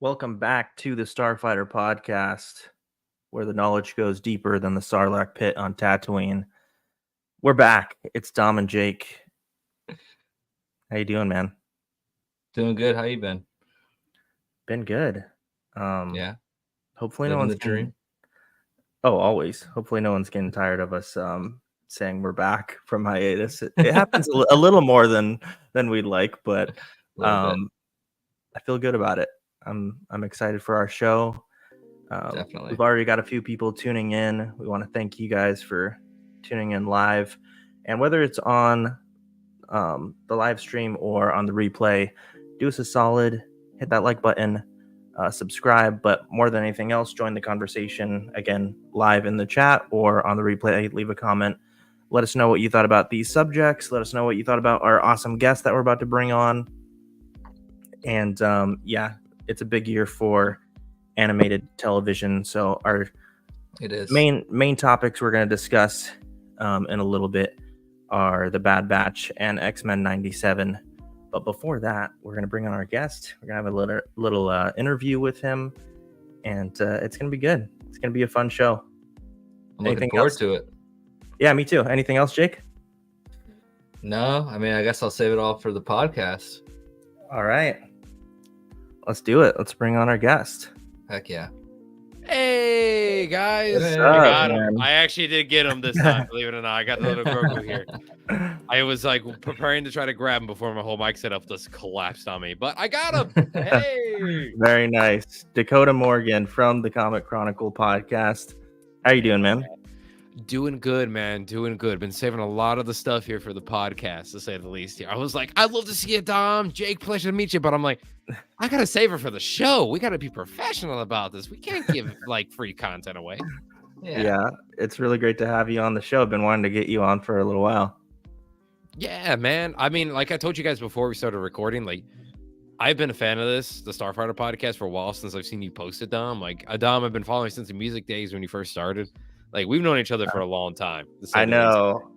Welcome back to the Starfighter Podcast, where the knowledge goes deeper than the Sarlacc pit on Tatooine. We're back. It's Dom and Jake. How you doing, man? Doing good. How you been? Been good. Yeah. Hopefully Living no one's the dream. Oh, always. Hopefully no one's getting tired of us saying we're back from hiatus. It happens a little more than we'd like, but I feel good about it. I'm excited for our show. Definitely. We've already got a few people tuning in. We want to thank you guys for tuning in live. And whether it's on the live stream or on the replay, do us a solid, hit that like button, subscribe, but more than anything else, join the conversation again live in the chat or on the replay. Leave a comment. Let us know what you thought about these subjects. Let us know what you thought about our awesome guest that we're about to bring on. And it's a big year for animated television. So it is main topics we're going to discuss in a little bit are The Bad Batch and X-Men 97. But before that, we're going to bring on our guest. We're going to have a little interview with him, and it's going to be good. It's going to be a fun show. I'm looking forward to it. Yeah, me too. Anything else, Jake? No, I mean, I guess I'll save it all for the podcast. All right. Let's do it. Let's bring on our guest. Heck yeah. Hey guys, What's I up, got him. man? I actually did get him this time, believe it or not. I got the little Grogu here. I was like preparing to try to grab him before my whole mic setup just collapsed on me, but I got him. Hey, Very nice. Dakota Morgan from the Comic Chronicle Podcast. How you doing, man? doing good, man. Doing good. Been saving a lot of the stuff here for the podcast, to say the least. Here, I was like, I'd love to see you, Dom. Jake, pleasure to meet you, but I'm like, I gotta save it for the show. We gotta be professional about this. We can't give like free content away. Yeah, it's really great to have you on the show. I've been wanting to get you on for a little while. Yeah, man. I mean, like I told you guys before we started recording, like I've been a fan of the Starfighter Podcast, for a while since I've seen you post it, Dom. Like, Dom, I've been following since the music days when you first started. Like, we've known each other for a long time. I know.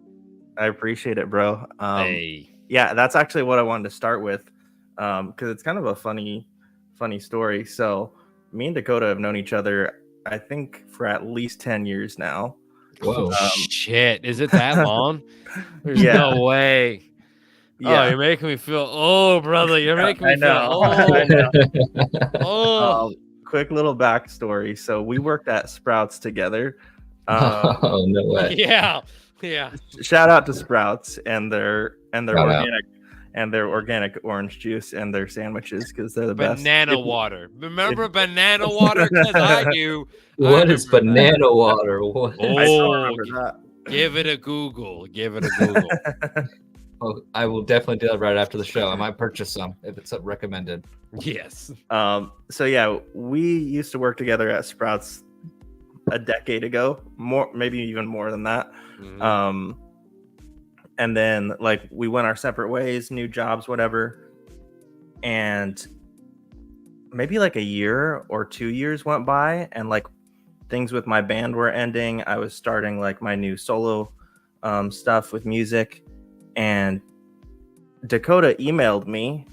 I appreciate it, bro. Hey. Yeah, that's actually what I wanted to start with, because it's kind of a funny story. So, me and Dakota have known each other, I think, for at least 10 years now. Whoa, shit. Is it that long? There's Yeah. no way. Yeah. Oh, you're making me feel old, brother. You're making me feel old. I know. Oh. Quick little backstory. So, we worked at Sprouts together. Oh, no way. Yeah. Shout out to Sprouts and their Shout organic orange juice and their sandwiches, because they're the best. Banana water. Remember banana water? Because I do. What is banana water? What? I still remember that. Give it a Google. Oh, I will definitely do that right after the show. I might purchase some if it's recommended. Yes. So yeah, we used to work together at Sprouts a decade ago, maybe even more than that. Mhm. And then like we went our separate ways, new jobs, whatever. And maybe like a year or 2 years went by, and like things with my band were ending. I was starting like my new solo stuff with music, and Dakota emailed me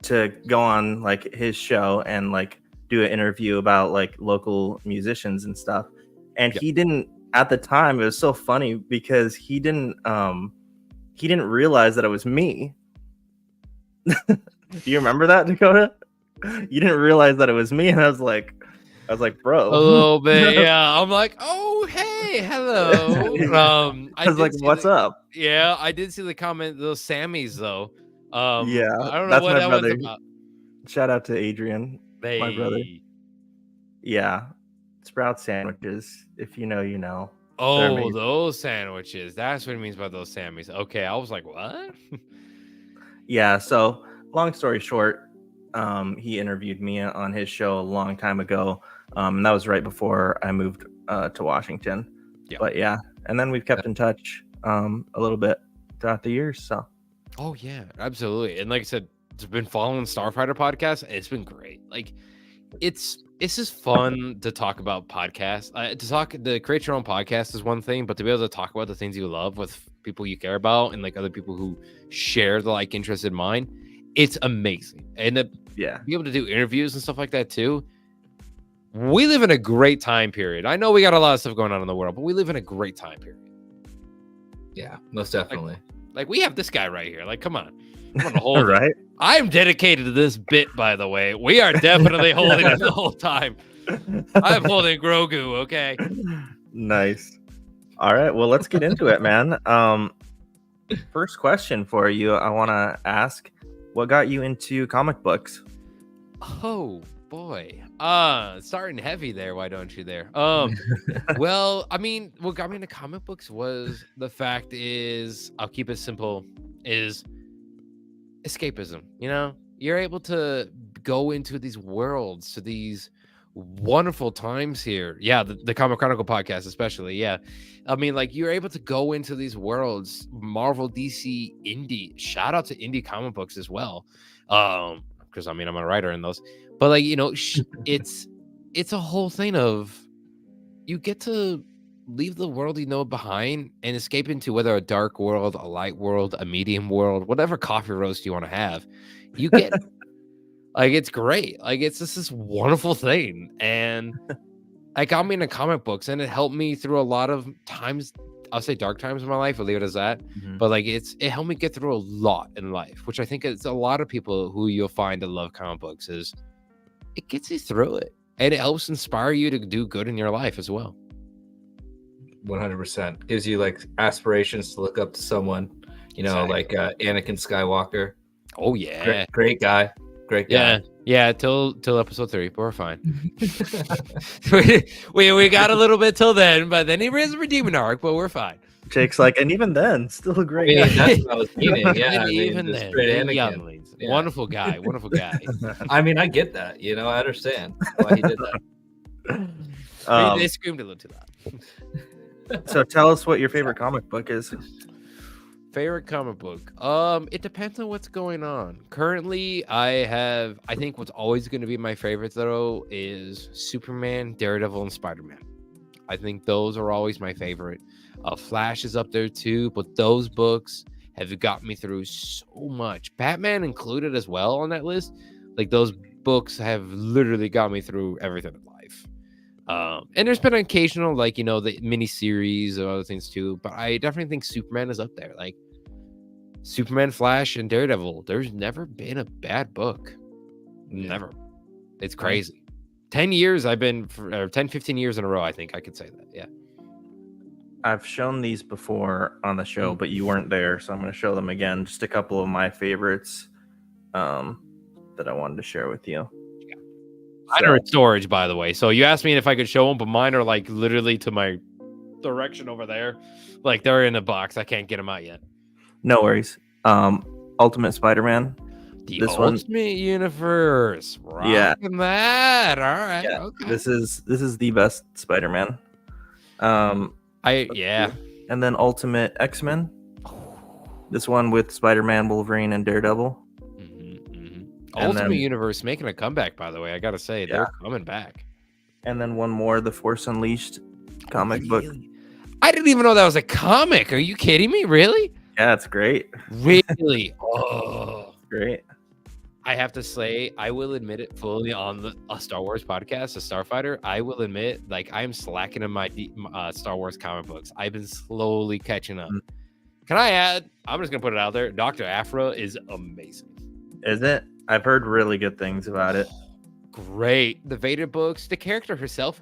to go on like his show and like do an interview about like local musicians and stuff. And he didn't, at the time, it was so funny because he didn't realize that it was me. Do you remember that, Dakota? You didn't realize that it was me, and I was like, bro. A little bit, yeah. I'm like, oh, hey, hello. I was like, what's up? Yeah, I did see the comment, those Sammys, though. Yeah, I don't know that's what my that brother. was about. Shout out to Adrian, my brother. Yeah, Sprout sandwiches. If you know, you know. Oh, those sandwiches. That's what it means by those Sammys. Okay, I was like, what? Yeah, so long story short, he interviewed me on his show a long time ago. And that was right before I moved to Washington. Yeah. But yeah, and then we've kept in touch a little bit throughout the years. So. Oh yeah, absolutely. And like I said, it's been following Starfighter Podcast, and it's been great. Like, it's just fun to talk about podcasts. To create your own podcast is one thing, but to be able to talk about the things you love with people you care about and like other people who share the like interest in mine, it's amazing. And to Yeah. be able to do interviews and stuff like that too. We live in a great time period. I know we got a lot of stuff going on in the world, but we live in a great time period. Yeah, most definitely. Like we have this guy right here. Like, come on. I'm gonna hold it. Right. I am dedicated to this bit, by the way. We are definitely holding it the whole time. I'm holding Grogu, okay? Nice. All right. Well, let's get into it, man. First question for you. I want to ask, what got you into comic books? Oh boy. Starting heavy there, why don't you there? Well, I mean, what got me into comic books was the fact is, I'll keep it simple, is escapism. You know, you're able to go into these worlds, to these wonderful times here. Yeah, the Comic Chronicle Podcast, especially. Yeah, I mean, like you're able to go into these worlds, Marvel, DC, indie. Shout out to indie comic books as well, because I mean I'm a writer in those. But like you know, it's a whole thing of you get to leave the world you know behind and escape into whether a dark world, a light world, a medium world, whatever coffee roast you want to have. You get like it's great. Like it's just this wonderful thing, and it got me into comic books, and it helped me through a lot of times. I'll say dark times in my life. I'll leave it as that. Mm-hmm. But like it helped me get through a lot in life, which I think it's a lot of people who you'll find that love comic books is it gets you through it, and it helps inspire you to do good in your life as well. 100% gives you like aspirations to look up to someone, you know, Exactly. like Anakin Skywalker. Oh yeah, Great guy. yeah. Till episode 3, but we're fine. we got a little bit till then, but then he has a redeeming arc, but we're fine. Jake's like, and even then, still a I great mean, guy. that's what I was meaning. Yeah, And I mean, even just then, straight the Anakin. younglings. Yeah. Wonderful guy. I mean, I get that. You know, I understand why he did that. They screamed a little too loud. So tell us what your favorite comic book is. Favorite comic book? It depends on what's going on. Currently, I think what's always going to be my favorite though is Superman, Daredevil, and Spider-Man. I think those are always my favorite. Flash is up there too, but those books have got me through so much. Batman included as well on that list. Like those books have literally got me through everything in life. And there's been occasional, like, you know, the mini series or other things too, but I definitely think Superman is up there. Like Superman, Flash, and Daredevil. There's never been a bad book. Never. It's crazy. 10 years I've been for 10, 15 years in a row. I think I could say that. Yeah. I've shown these before on the show, but you weren't there, so I'm going to show them again. Just a couple of my favorites that I wanted to share with you. Mine are in storage, by the way. So you asked me if I could show them, but mine are like literally to my direction over there. Like they're in a box. I can't get them out yet. No worries. Ultimate Spider-Man. The This one- Ultimate Universe. Yeah. Rocking that. All right. Yeah, Okay. This is the best Spider-Man. Yeah. And then Ultimate X-Men. This one with Spider-Man, Wolverine, and Daredevil. And Ultimate then- Universe making a comeback, by the way. I gotta say, they're coming back. And then one more, The Force Unleashed comic book. I didn't even know that was a comic. Are you kidding me? Really? Yeah, it's great. Really? Oh. Great. I have to say, I will admit it fully on a Star Wars podcast, a Starfighter. I will admit, like, I'm slacking in my Star Wars comic books. I've been slowly catching up. Can I add? I'm just gonna put it out there. Dr. Aphra is amazing. Is it? I've heard really good things about it. Great. The Vader books, the character herself.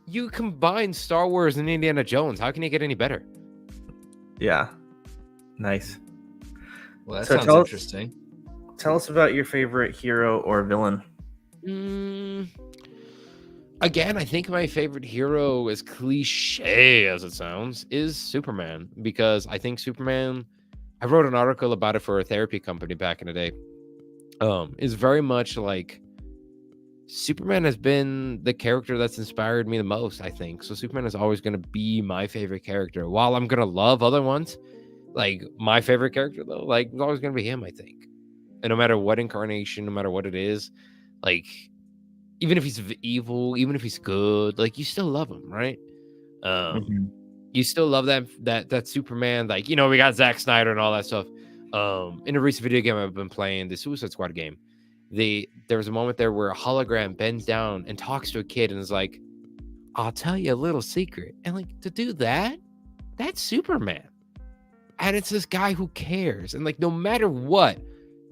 You combine Star Wars and Indiana Jones. How can you get any better? Yeah. Nice. Well, that So sounds tell us- interesting. Tell us about your favorite hero or villain. Again, I think my favorite hero, as cliche as it sounds, is Superman, because I think Superman, I wrote an article about it for a therapy company back in the day, is very much like Superman has been the character that's inspired me the most, I think. So Superman is always going to be my favorite character. While I'm going to love other ones, like my favorite character, though, like it's always going to be him, I think. And no matter what incarnation, no matter what it is, like, even if he's evil, even if he's good, like, you still love him, right? You still love that Superman. Like, you know, we got Zack Snyder and all that stuff. In a recent video game I've been playing, the Suicide Squad game, there was a moment there where a hologram bends down and talks to a kid and is like, I'll tell you a little secret. And like, to do that, that's Superman. And it's this guy who cares. And like, no matter what,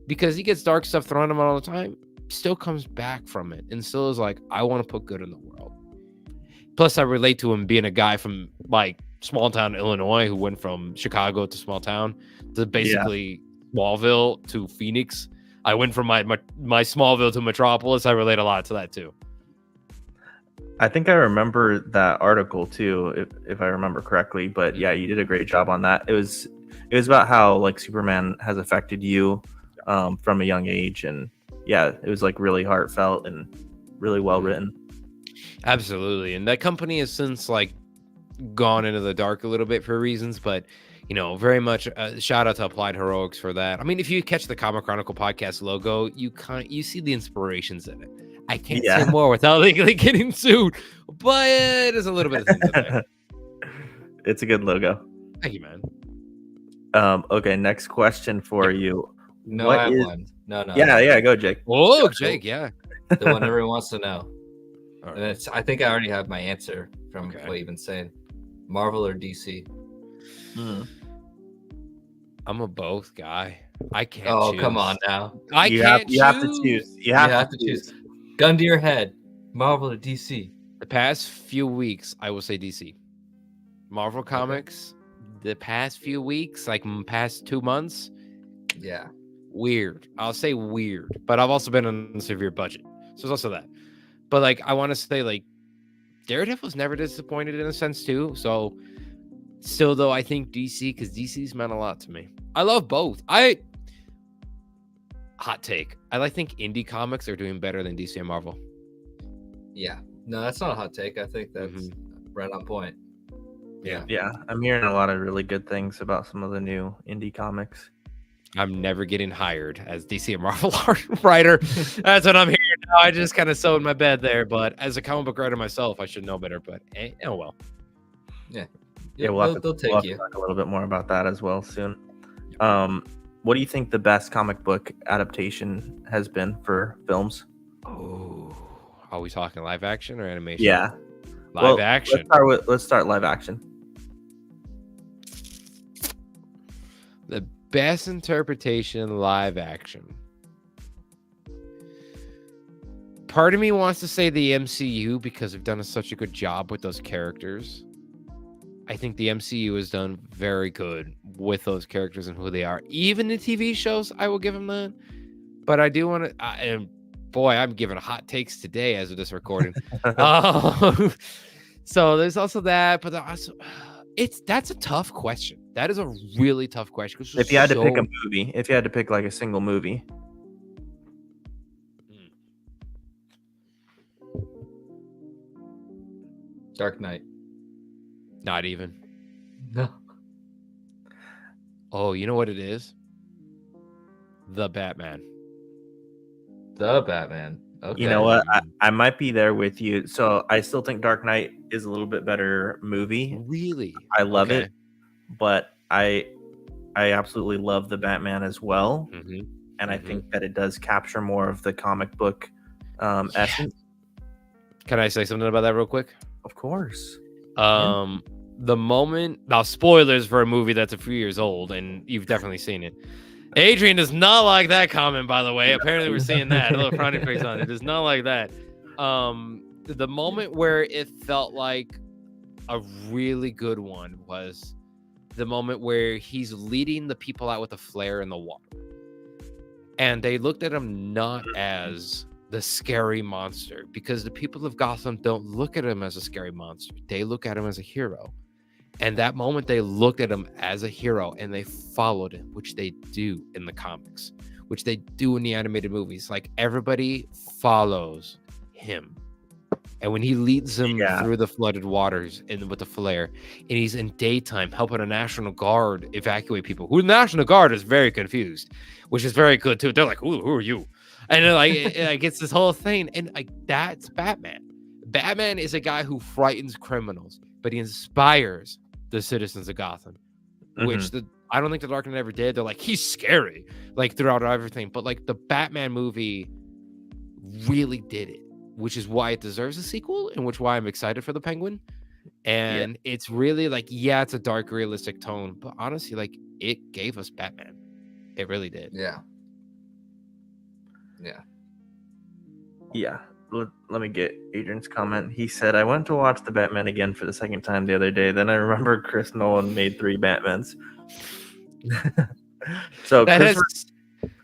because he gets dark stuff thrown at him all the time, still comes back from it and still is like, I want to put good in the world. Plus, I relate to him being a guy from like small town Illinois who went from Chicago to small town to basically Smallville to Phoenix. I went from my Smallville to Metropolis. I relate a lot to that too. I think I remember that article too, if I remember correctly. But yeah, you did a great job on that. It was about how like Superman has affected you from a young age, and yeah, it was like really heartfelt and really well written. Absolutely. And that company has since like gone into the dark a little bit for reasons, but you know, very much shout out to Applied Heroics for that. I mean, if you catch the Comic Chronicle Podcast logo, you see the inspirations in it. I can't say more without legally getting sued, but there's a little bit of things in there. It's a good logo. Thank you, man. Okay, next question for you. No, I have one. No. Yeah, go, Jake. Oh, Jake, yeah. The one everyone wants to know. All right. And I think I already have my answer from what you've been saying. Marvel or DC? I'm a both guy. I can't choose. Come on now. You have to choose. You have to choose. Gun to your head. Marvel or DC? The past few weeks, I will say DC. Marvel Comics, the past few weeks, like past 2 months. Yeah. Weird. I'll say weird. But I've also been on a severe budget. So there's also that. But like, I want to say like, Daredevil's never disappointed in a sense too. So still though, I think DC, because DC's meant a lot to me. I love both. Hot take. I think indie comics are doing better than DC and Marvel. Yeah. No, that's not a hot take. I think that's right on point. Yeah. I'm hearing a lot of really good things about some of the new indie comics. I'm never getting hired as DC and Marvel writer. That's what I'm hearing now. I just kind of sewed in my bed there. But as a comic book writer myself, I should know better. But oh well. Yeah. We'll have to talk a little bit more about that as well soon. What do you think the best comic book adaptation has been for films? Oh, are we talking live action or animation? Yeah, live action. Let's start live action. The best interpretation live action. Part of me wants to say the MCU because they've done such a good job with those characters. I think the MCU has done very good with those characters and who they are. Even the TV shows, I will give them that. But I do want to, and boy, I'm giving hot takes today as of this recording. So there's also that, but also, that's a tough question. That is a really tough question. If you had to pick a movie, if you had to pick like a single movie. Dark Knight. Not even. No. Oh, you know what it is? The Batman. The Batman. Okay. You know what? I might be there with you. So I still think Dark Knight is a little bit better movie. Really? I love it. But I absolutely love the Batman as well. Mm-hmm. And I think that it does capture more of the comic book essence. Can I say something about that real quick? Of course. The moment now, spoilers for a movie that's a few years old, and you've definitely seen it. Adrian does not like that comment, by the way. Apparently, we're seeing that. A little frowny face on it. Does not like that. The moment where it felt like a really good one was the moment where he's leading the people out with a flare in the water. And they looked at him not as the scary monster, because the people of Gotham don't look at him as a scary monster. They look at him as a hero. And that moment they looked at him as a hero and they followed him, which they do in the comics, which they do in the animated movies. Like, everybody follows him. And when he leads them through the flooded waters and with the flare, and he's in daytime helping a National Guard evacuate people, who the National Guard is very confused, which is very good too. They're like, who are you? And then, like, it gets this whole thing. And like, that's Batman. Batman is a guy who frightens criminals, but he inspires the citizens of Gotham. which I don't think the Dark Knight ever did. They're like, he's scary, like throughout everything. But like the Batman movie really did it, which is why it deserves a sequel, and why I'm excited for the Penguin. And it's really like, yeah, it's a dark, realistic tone, but honestly, like it gave us Batman. It really did. Yeah. Let me get Adrian's comment. He said, I went to watch the Batman again for the second time the other day. Then I remembered Chris Nolan made 3 Batmans. So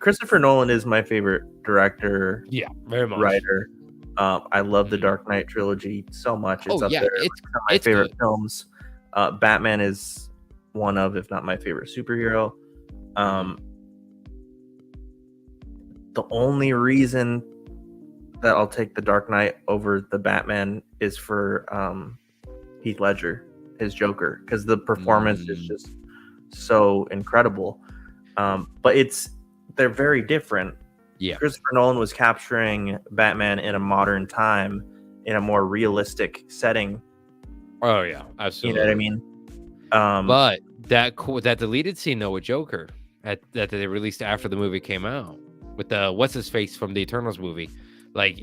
Christopher Nolan is my favorite director. Yeah, very much. Writer. I love the Dark Knight trilogy so much. It's up there. It's one of my favorite films. Batman is one of, if not my favorite superhero. The only reason that I'll take the Dark Knight over the Batman is for Heath Ledger, his Joker, because the performance is just so incredible. But they're very different. Yeah, Christopher Nolan was capturing Batman in a modern time, in a more realistic setting. Oh yeah, absolutely. You know what I mean? But that deleted scene though with Joker that they released after the movie came out with the what's his face from the Eternals movie, like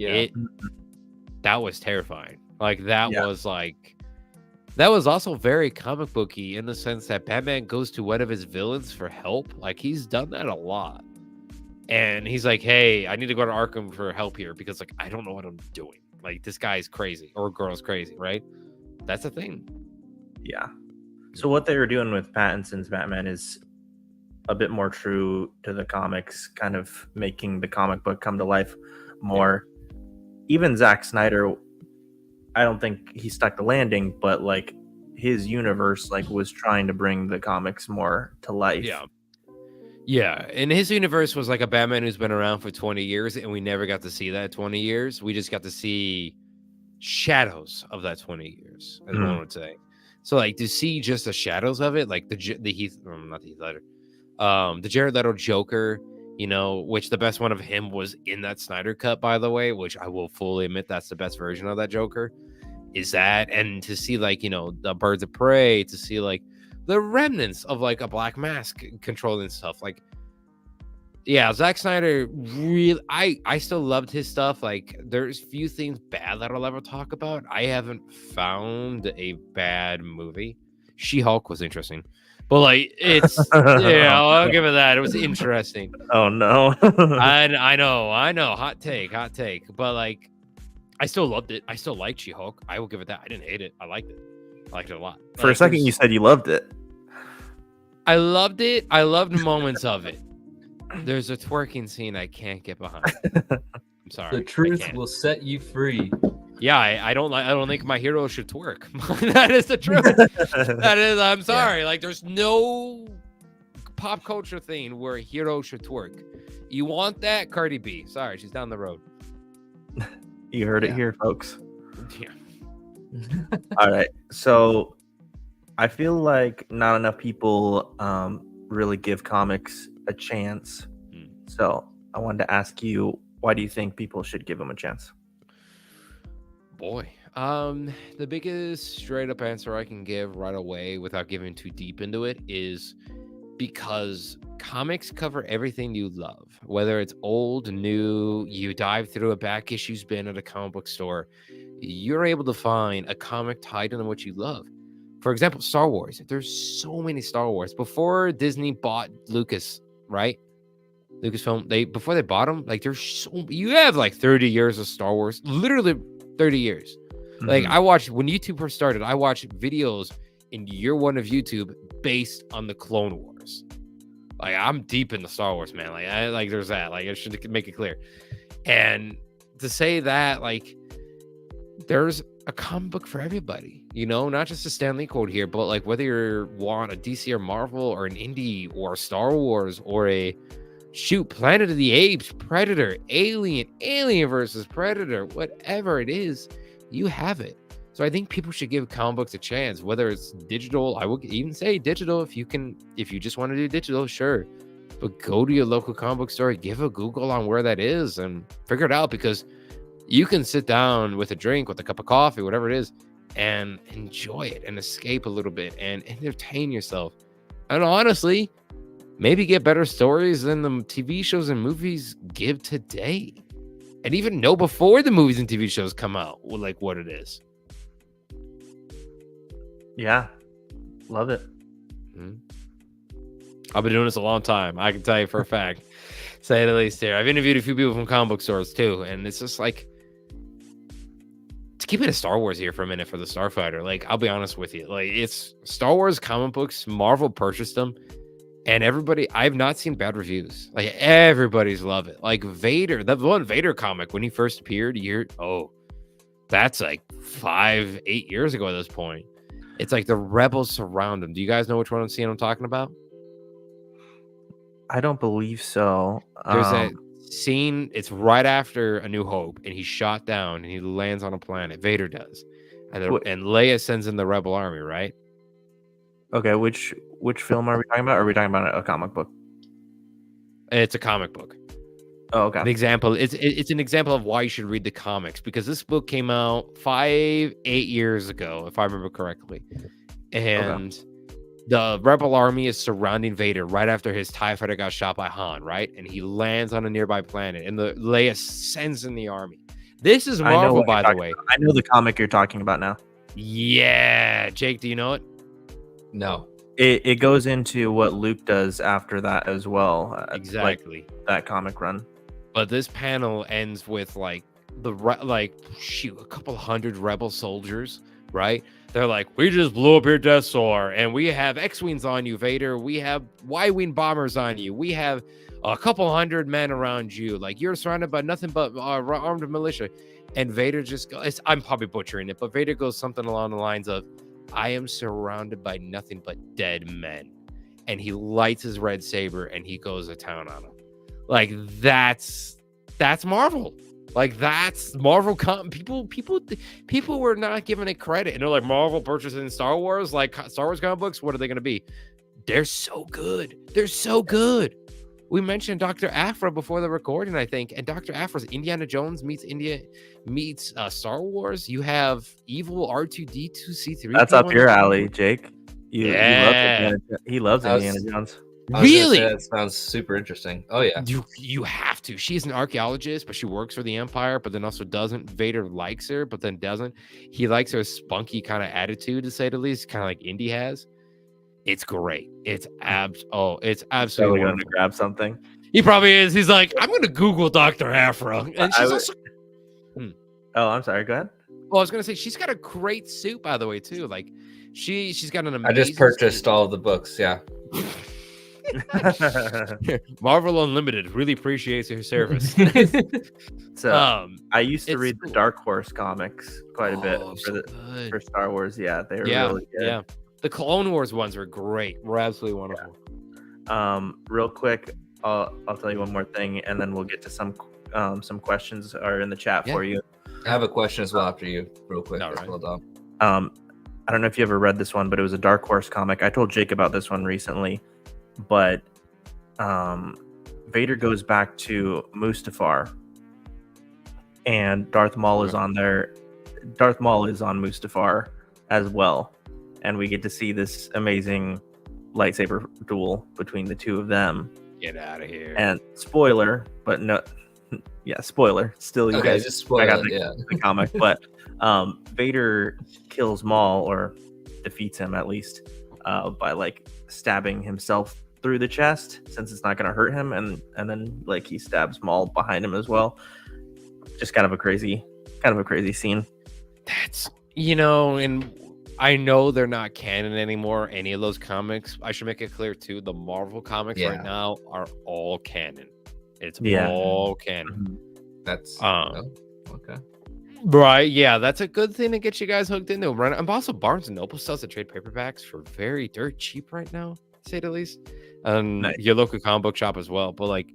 that was terrifying. Like that was also very comic booky in the sense that Batman goes to one of his villains for help. Like he's done that a lot. And he's like, hey, I need to go to Arkham for help here because like I don't know what I'm doing. Like this guy's crazy or girl's crazy, right? That's a thing. Yeah. So what they were doing with Pattinson's Batman is a bit more true to the comics, kind of making the comic book come to life more. Even Zack Snyder, I don't think he stuck the landing, but like his universe like was trying to bring the comics more to life. Yeah, and his universe was like a Batman who's been around for 20 years, and we never got to see that 20 years. We just got to see shadows of that 20 years, as one would say. So, like, to see just the shadows of it, like the Jared Leto Joker, you know, which the best one of him was in that Snyder Cut, by the way, which I will fully admit that's the best version of that Joker, is that, and to see, like, you know, the Birds of Prey, to see, like, the remnants of like a Black Mask controlling stuff. Like, yeah, Zack Snyder really, I still loved his stuff. Like, there's few things bad that I'll ever talk about. I haven't found a bad movie. She-Hulk was interesting, but like it's I'll give it that. It was interesting. Oh no. I know. Hot take. But like, I still loved it. I still liked She-Hulk. I will give it that. I didn't hate it. I liked it. I liked it a lot. For a second, you said you loved it. I loved it. I loved moments of it. There's a twerking scene I can't get behind. I'm sorry. The truth will set you free. Yeah, I don't think my hero should twerk. That is the truth. That is. I'm sorry. Yeah. Like, there's no pop culture thing where a hero should twerk. You want that? Cardi B. Sorry, she's down the road. You heard it here, folks. Yeah. All right, so I feel like not enough people really give comics a chance. So I wanted to ask you, why do you think people should give them a chance? Boy, the biggest straight up answer I can give right away without giving too deep into it is because comics cover everything you love, whether it's old, new, you dive through a back issues bin at a comic book store, you're able to find a comic tied into what you love. For example, Star Wars. There's so many Star Wars. Before Disney bought Lucas, right? Lucasfilm, before they bought them, like you have like 30 years of Star Wars, literally 30 years. Mm-hmm. Like when YouTube first started, I watched videos in year one of YouTube based on the Clone Wars. Like, I'm deep in the Star Wars, man. Like, there's that. Like, I should make it clear. And to say that, like, there's a comic book for everybody, you know, not just a Stan Lee quote here, but like whether you want a DC or Marvel or an indie or Star Wars or Planet of the Apes, Predator, Alien versus Predator, whatever it is, you have it. So I think people should give comic books a chance, whether it's digital. I would even say digital if you just want to do digital, sure. But go to your local comic book store, give a Google on where that is and figure it out, because you can sit down with a drink, with a cup of coffee, whatever it is, and enjoy it and escape a little bit and entertain yourself. And honestly, maybe get better stories than the TV shows and movies give today. And even know before the movies and TV shows come out, like what it is. Yeah. Love it. I've been doing this a long time. I can tell you for a fact. Say the least here. I've interviewed a few people from comic book stores too. And it's just like, to keep it a Star Wars here for a minute for the Starfighter. Like, I'll be honest with you. Like, it's Star Wars comic books. Marvel purchased them. And everybody, I've not seen bad reviews. Like, everybody's love it. Like, Vader, the one Vader comic, when he first appeared, that's like 5-8 years ago at this point. It's like the rebels surround him. Do you guys know which one I'm talking about? I don't believe so. There's a scene, it's right after A New Hope, and he's shot down and he lands on a planet. Vader does. And Leia sends in the rebel army, right? Okay, which film are we talking about? Or are we talking about a comic book? It's a comic book. Oh, okay. An example. It's an example of why you should read the comics, because this book came out 5-8 years ago, if I remember correctly. And the rebel army is surrounding Vader right after his TIE fighter got shot by Han, right? And he lands on a nearby planet, and the Leia sends in the army. This is Marvel, by the way. I know the comic you're talking about now. Yeah. Jake, do you know it? No. It goes into what Luke does after that as well. Exactly. Like that comic run. But this panel ends with a couple hundred rebel soldiers, right? They're like, we just blew up your Death Star, and we have X-Wings on you, Vader. We have Y-Wing bombers on you. We have a couple hundred men around you. Like, you're surrounded by nothing but armed militia. And Vader just goes, I'm probably butchering it, but Vader goes something along the lines of, I am surrounded by nothing but dead men. And he lights his red saber and he goes to town on them. Like, that's Marvel. Like, that's Marvel. People were not giving it credit. And they're like, Marvel purchasing Star Wars, like Star Wars comic books. What are they going to be? They're so good. They're so good. We mentioned Dr. Aphra before the recording, I think. And Dr. Aphra's Indiana Jones meets Star Wars. You have evil R2D2C3. That's up your alley, Jake. He loves Indiana Jones. Really? That sounds super interesting. Oh yeah. You have to. She's an archaeologist, but she works for the Empire, but then also doesn't. Vader likes her, but then doesn't. He likes her spunky kind of attitude, to say the least, kind of like Indy has. It's great. It's absolutely going to grab something. He probably is. He's like, I'm going to Google Dr. Aphra. And she's also. Oh, I'm sorry. Go ahead. Well, I was going to say, she's got a great suit, by the way, too. Like, she's got an amazing. I just purchased all of the books. Yeah. Marvel Unlimited really appreciates your service. So I used to read the Dark Horse comics quite a bit for Star Wars. Yeah, they were really good. Yeah, the Clone Wars ones were great. Were absolutely wonderful. Yeah. Real quick, I'll tell you one more thing, and then we'll get to some questions are in the chat for you. I have a question as well after you, real quick. Well done. I don't know if you ever read this one, but it was a Dark Horse comic. I told Jake about this one recently. But Vader goes back to Mustafar, and Darth Maul is on there. Darth Maul is on Mustafar as well, and we get to see this amazing lightsaber duel between the two of them. Get out of here! And spoiler, but no, yeah, spoiler. Still, you guys just spoil the comic, but Vader kills Maul, or defeats him at least, by like stabbing himself through the chest, since it's not going to hurt him, and then like he stabs Maul behind him as well. Just kind of a crazy scene. That's, and I know they're not canon anymore, any of those comics. I should make it clear too, the Marvel comics right now are all canon. It's all canon. That's okay. Right, yeah, that's a good thing to get you guys hooked into. Right, and also Barnes & Noble sells the trade paperbacks for very dirt cheap right now, to say the least. Nice. Your local comic book shop as well. But like,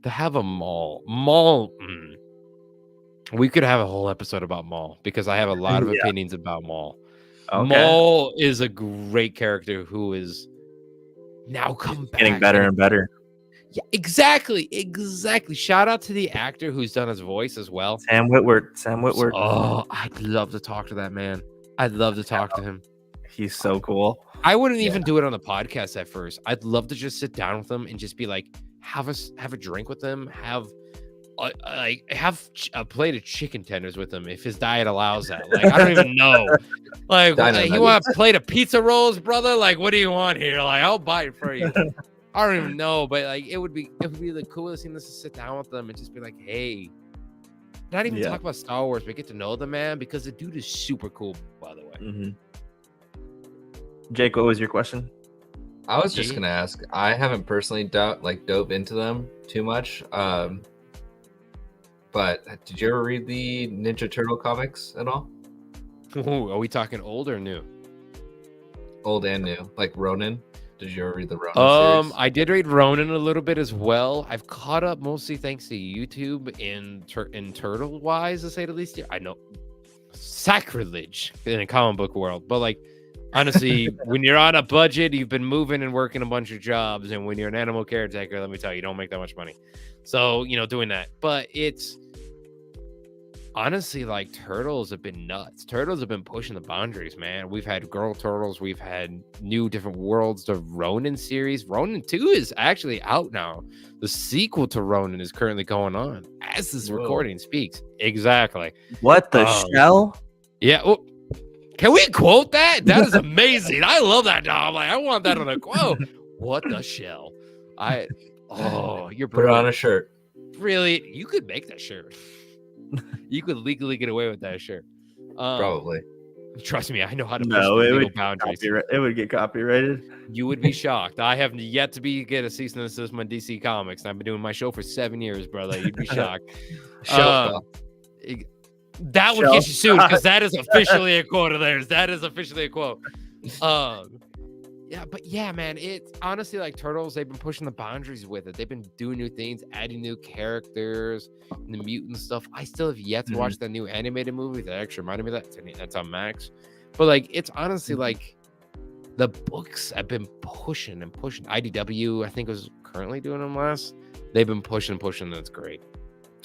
to have a Maul, we could have a whole episode about Maul, because I have a lot of opinions about Maul. Okay. Maul is a great character who is now getting better and better. Yeah, exactly. Shout out to the actor who's done his voice as well. Sam Witwer. Oh, I'd love to talk to that man. I'd love to talk to him. He's so cool. I wouldn't even do it on the podcast at first. I'd love to just sit down with them and just be like, have a drink with them, have a plate of chicken tenders with him if his diet allows that. Like, I don't even know. Like, you want a plate of pizza rolls, brother? Like, what do you want here? Like, I'll buy it for you. I don't even know, but like, it would be the coolest thing to sit down with them and just be like, hey, not even talk about Star Wars, but get to know the man, because the dude is super cool, by the way. Mm-hmm. Jake, what was your question? I was just gonna ask. I haven't personally dove into them too much. But did you ever read the Ninja Turtle comics at all? Ooh, are we talking old or new? Old and new, like Ronin. Did you ever read the Ronin series? I did read Ronin a little bit as well. I've caught up mostly thanks to YouTube in turtle wise, to say the least. I know sacrilege in a comic book world, but like honestly, when you're on a budget, you've been moving and working a bunch of jobs, and when you're an animal caretaker, let me tell you, you don't make that much money. So doing that, but it's honestly like turtles have been nuts. Turtles have been pushing the boundaries, man. We've had girl turtles, we've had new different worlds. The Ronin series, Ronin 2 is actually out now. The sequel to Ronin is currently going on as this recording speaks. Exactly. What the shell? Yeah. Well, can we quote that? That is amazing. I love that, dog. Like, I want that on a quote. What the shell? You're put it on a shirt. Really? You could make that shirt. You could legally get away with that shirt. Probably. Trust me, I know how to push No, the it legal would boundaries. It would get copyrighted. You would be shocked. I have yet to get a cease and desist from DC Comics, and I've been doing my show for 7 years, brother. You'd be shocked. That would get you sued, because that is officially a quote of theirs. That is officially a quote. Yeah, but yeah, man, it's honestly like Turtles. They've been pushing the boundaries with it. They've been doing new things, adding new characters, the mutant stuff. I still have yet to watch that new animated movie that actually reminded me of that. That's on Max. But like, it's honestly like the books have been pushing and pushing. IDW, I think, was currently doing them last. They've been pushing. That's great.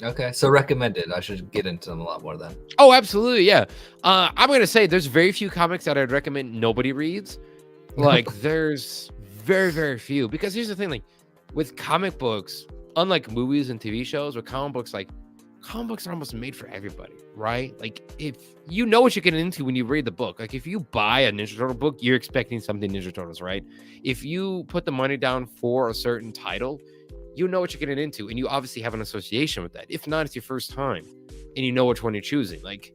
Okay, so recommended. I should get into them a lot more then. Oh, absolutely, yeah. I'm gonna say there's very few comics that I'd recommend nobody reads. Like, there's very, very few. Because here's the thing, like, with comic books, unlike movies and TV shows, with comic books are almost made for everybody, right? Like, if you know what you're getting into when you read the book. Like, if you buy a Ninja Turtle book, you're expecting something Ninja Turtles, right? If you put the money down for a certain title, you know what you're getting into, and you obviously have an association with that. If not, it's your first time, and you know which one you're choosing. Like,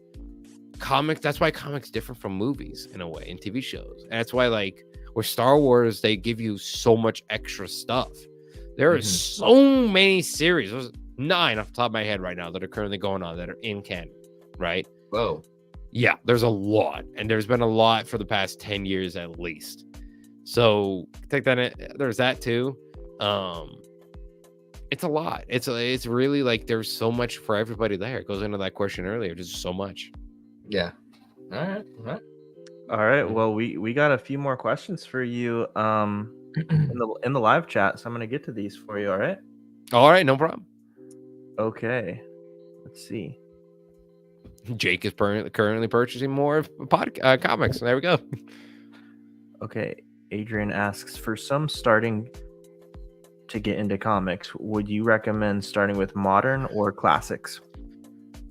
comics, that's why comics different from movies in a way, and TV shows. And that's why, like, with Star Wars, they give you so much extra stuff. There are so many series. There's 9 off the top of my head right now that are currently going on that are in canon, right? Whoa. Yeah, there's a lot. And there's been a lot for the past 10 years at least. So take that. There's that too. It's a lot. It's really like there's so much for everybody there. It goes into that question earlier. There's so much. Yeah. All right. Well, we got a few more questions for you in the live chat, so I'm gonna get to these for you. All right, no problem. Okay, let's see. Jake is currently purchasing more comics. There we go. Okay, Adrian asks, for some starting to get into comics, would you recommend starting with modern or classics?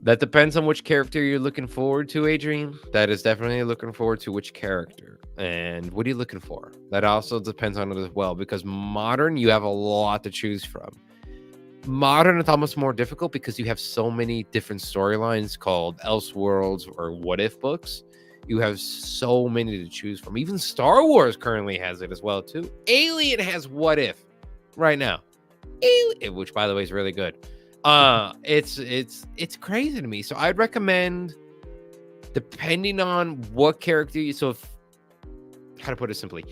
That depends on which character you're looking forward to, Adrian. That is definitely looking forward to which character. And what are you looking for? That also depends on it as well, because modern, you have a lot to choose from. Modern, it's almost more difficult because you have so many different storylines called Elseworlds or What If books. You have so many to choose from. Even Star Wars currently has it as well, too. Alien has What If right now. Alien, which, by the way, is really good. It's crazy to me. So I'd recommend, depending on what character how to put it simply,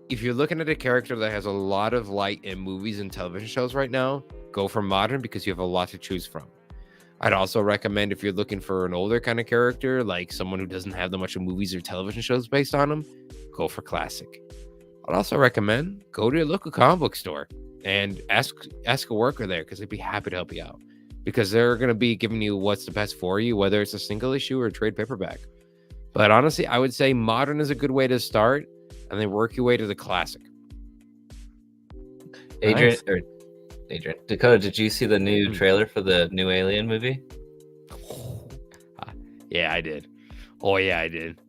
if you're looking at a character that has a lot of light in movies and television shows right now, go for modern because you have a lot to choose from. I'd also recommend, if you're looking for an older kind of character, like someone who doesn't have that much of movies or television shows based on them, go for classic. I'd also recommend go to your local comic book store and ask a worker there, because they'd be happy to help you out, because they're going to be giving you what's the best for you, whether it's a single issue or a trade paperback. But honestly, I would say modern is a good way to start. and then work your way to the classic. Adrian, Dakota, did you see the new trailer for the new Alien movie? Yeah, I did. Oh yeah, I did.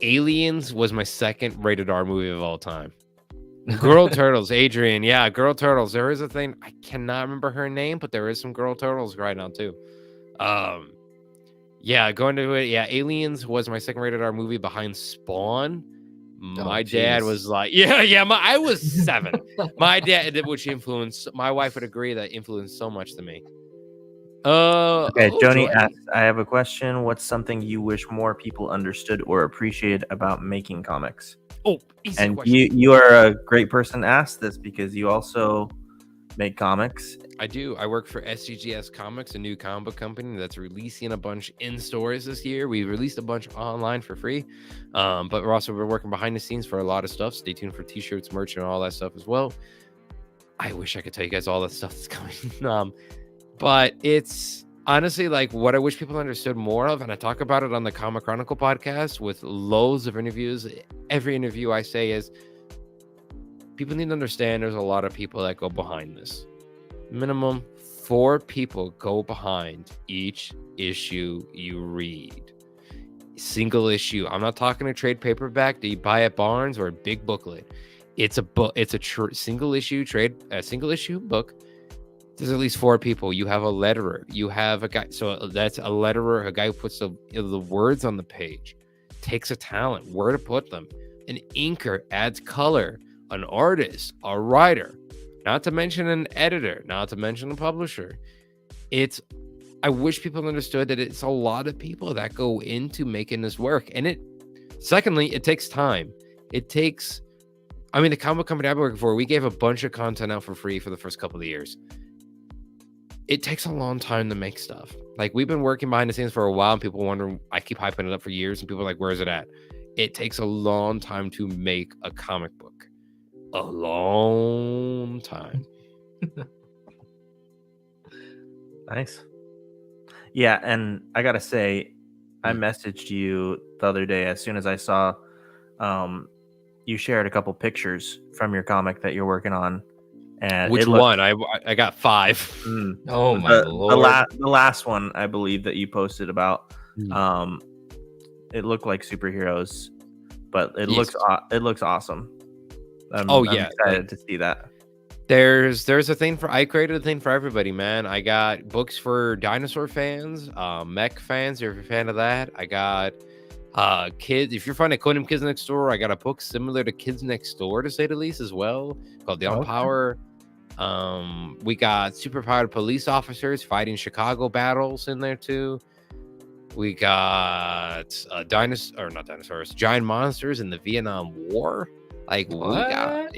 Aliens was my second rated R movie of all time. Girl Turtles, Adrian. Yeah, Girl Turtles. There is a thing. I cannot remember her name, but there is some Girl Turtles right now too. Yeah, going to it. Yeah, Aliens was my second rated R movie behind Spawn. My dad was like, I was 7. My dad, which influenced, my wife would agree that influenced so much to me. Okay, Joni asks, I have a question. What's something you wish more people understood or appreciated about making comics? Oh, easy and question. you are a great person to ask this because you also make comics. I do. I work for SCGS Comics, a new comic book company that's releasing a bunch in stores this year. We released a bunch online for free, but we're working behind the scenes for a lot of stuff. Stay tuned for t-shirts, merch, and all that stuff as well. I wish I could tell you guys all that stuff that's coming. But it's honestly like what I wish people understood more of, and I talk about it on the Comic Chronicle podcast with loads of interviews. Every interview I say is people need to understand there's a lot of people that go behind this. Minimum 4 people go behind each issue you read. Single issue. I'm not talking a trade paperback that you buy at Barnes or a big booklet. It's a book. It's a single issue book. There's at least 4 people. You have a letterer. You have a guy. So that's a letterer, a guy who puts the words on the page. Takes a talent, where to put them. An inker adds color. An artist, a writer. Not to mention an editor. Not to mention a publisher. I wish people understood that it's a lot of people that go into making this work. And secondly, it takes time. The comic company I've been working for, we gave a bunch of content out for free for the first couple of years. It takes a long time to make stuff. Like, we've been working behind the scenes for a while, and people wonder, I keep hyping it up for years, and people are like, where is it at? It takes a long time to make a comic book. A long time. Nice. Yeah, and I gotta say, I messaged you the other day as soon as I saw you shared a couple pictures from your comic that you're working on. And which one? I got 5. Oh my lord! The last one I believe that you posted about. It looked like superheroes, but it looks awesome. I'm excited to see that. There's a thing I created a thing for everybody, man. I got books for dinosaur fans, mech fans, if you're a fan of that. I got kids. If you're finding Conan Kids Next Door, I got a book similar to Kids Next Door, to say the least, as well, called The Unpower. We got superpowered police officers fighting Chicago battles in there too. We got giant monsters in the Vietnam War. Like, what?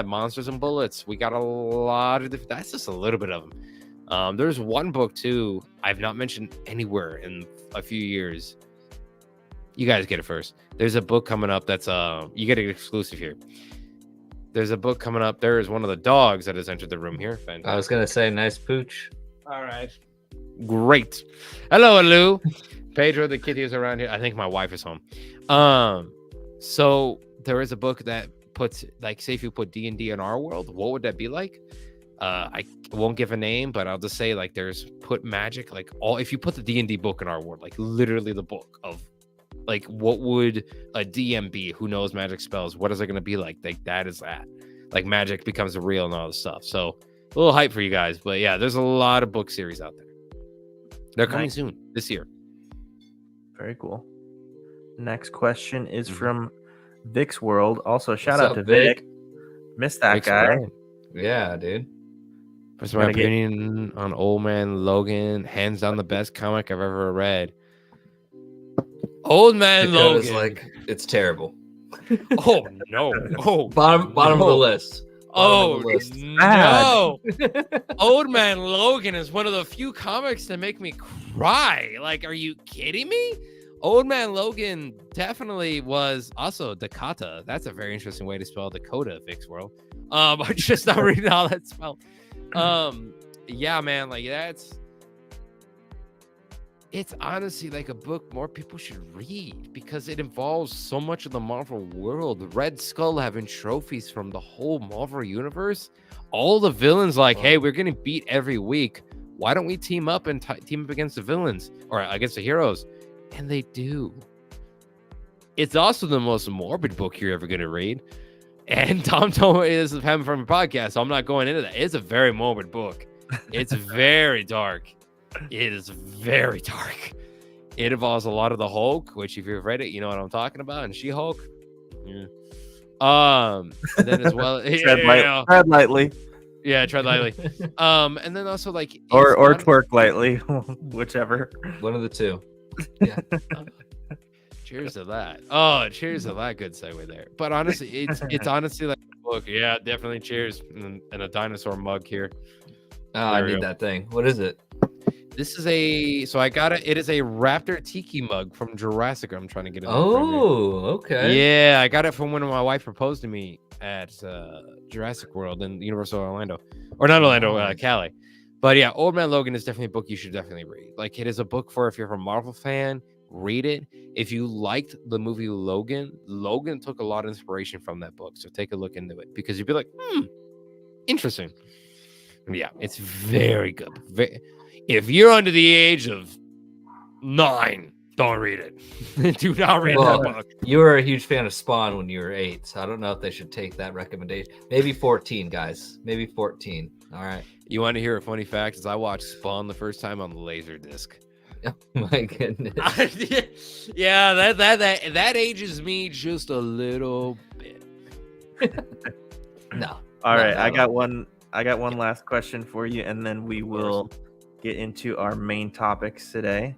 Monsters and bullets. We got a lot of different. That's just a little bit of them. There's one book too I've not mentioned anywhere in a few years. You guys get it first. There's a book coming up that's you get it exclusive here. There's a book coming up. There is one of the dogs that has entered the room here. Fantastic. I was gonna say, nice pooch. All right. Great. Hello, Lou. Pedro, the kitty is around here. I think my wife is home. So there is a book that puts, like, say if you put D&D in our world, what would that be like? I won't give a name, but I'll just say, like, there's put magic, like, if you put the D&D book in our world, like literally the book of, like, what would a DM be who knows magic spells? What is it going to be like? Like, that is that. Like, magic becomes real and all this stuff. So a little hype for you guys, but yeah, there's a lot of book series out there. They're coming soon this year. Very cool. Next question is from Vic's World. Also, shout out to Vic. Missed that Vic's guy. World. Yeah, dude. What's my opinion on Old Man Logan? Hands down the best comic I've ever read. Old Man Logan. Like, it's terrible. Oh no! Oh, bottom of the list. No! Old Man Logan is one of the few comics that make me cry. Like, are you kidding me? Old Man Logan definitely was also Dakota. That's a very interesting way to spell Dakota, Vic's World. I'm just not reading how that's spelled. Yeah, man, like it's honestly like a book more people should read because it involves so much of the Marvel world. Red Skull having trophies from the whole Marvel universe. All the villains like, hey, we're getting beat every week. Why don't we team up and team up against the villains or against the heroes? And they do. It's also the most morbid book you're ever going to read. And Tom told me this is having from a podcast, so I'm not going into that. It's a very morbid book. It's very dark. It is very dark. It involves a lot of the Hulk, which if you've read it, you know what I'm talking about. And She-Hulk. Yeah. And then as well, tread lightly. Yeah, tread lightly. And then also like or twerk lightly, whichever. One of the two. Yeah. Cheers to that. Oh, cheers to that good segue there. But honestly, it's honestly like a book. Yeah, definitely cheers. And a dinosaur mug here. Oh, I need that thing. What is it? This is so I got it. It is a Raptor Tiki mug from Jurassic. I'm trying to get it. Oh, okay. Yeah, I got it from when my wife proposed to me at Jurassic World in Universal Orlando. Or not Orlando, Cali. But yeah, Old Man Logan is definitely a book you should definitely read. Like, it is a book for if you're a Marvel fan, read it. If you liked the movie Logan took a lot of inspiration from that book. So take a look into it because you'd be like, interesting. Yeah, it's very good. If you're under the age of 9, don't read it. Do not read that book. You were a huge fan of Spawn when you were 8, so I don't know if they should take that recommendation. Maybe 14, guys. Maybe 14. All right. You want to hear a funny fact? Is I watched Spawn the first time on the Laserdisc. Oh my goodness. Yeah, that ages me just a little bit. No. All right, I got one last question for you, and then we will get into our main topics today.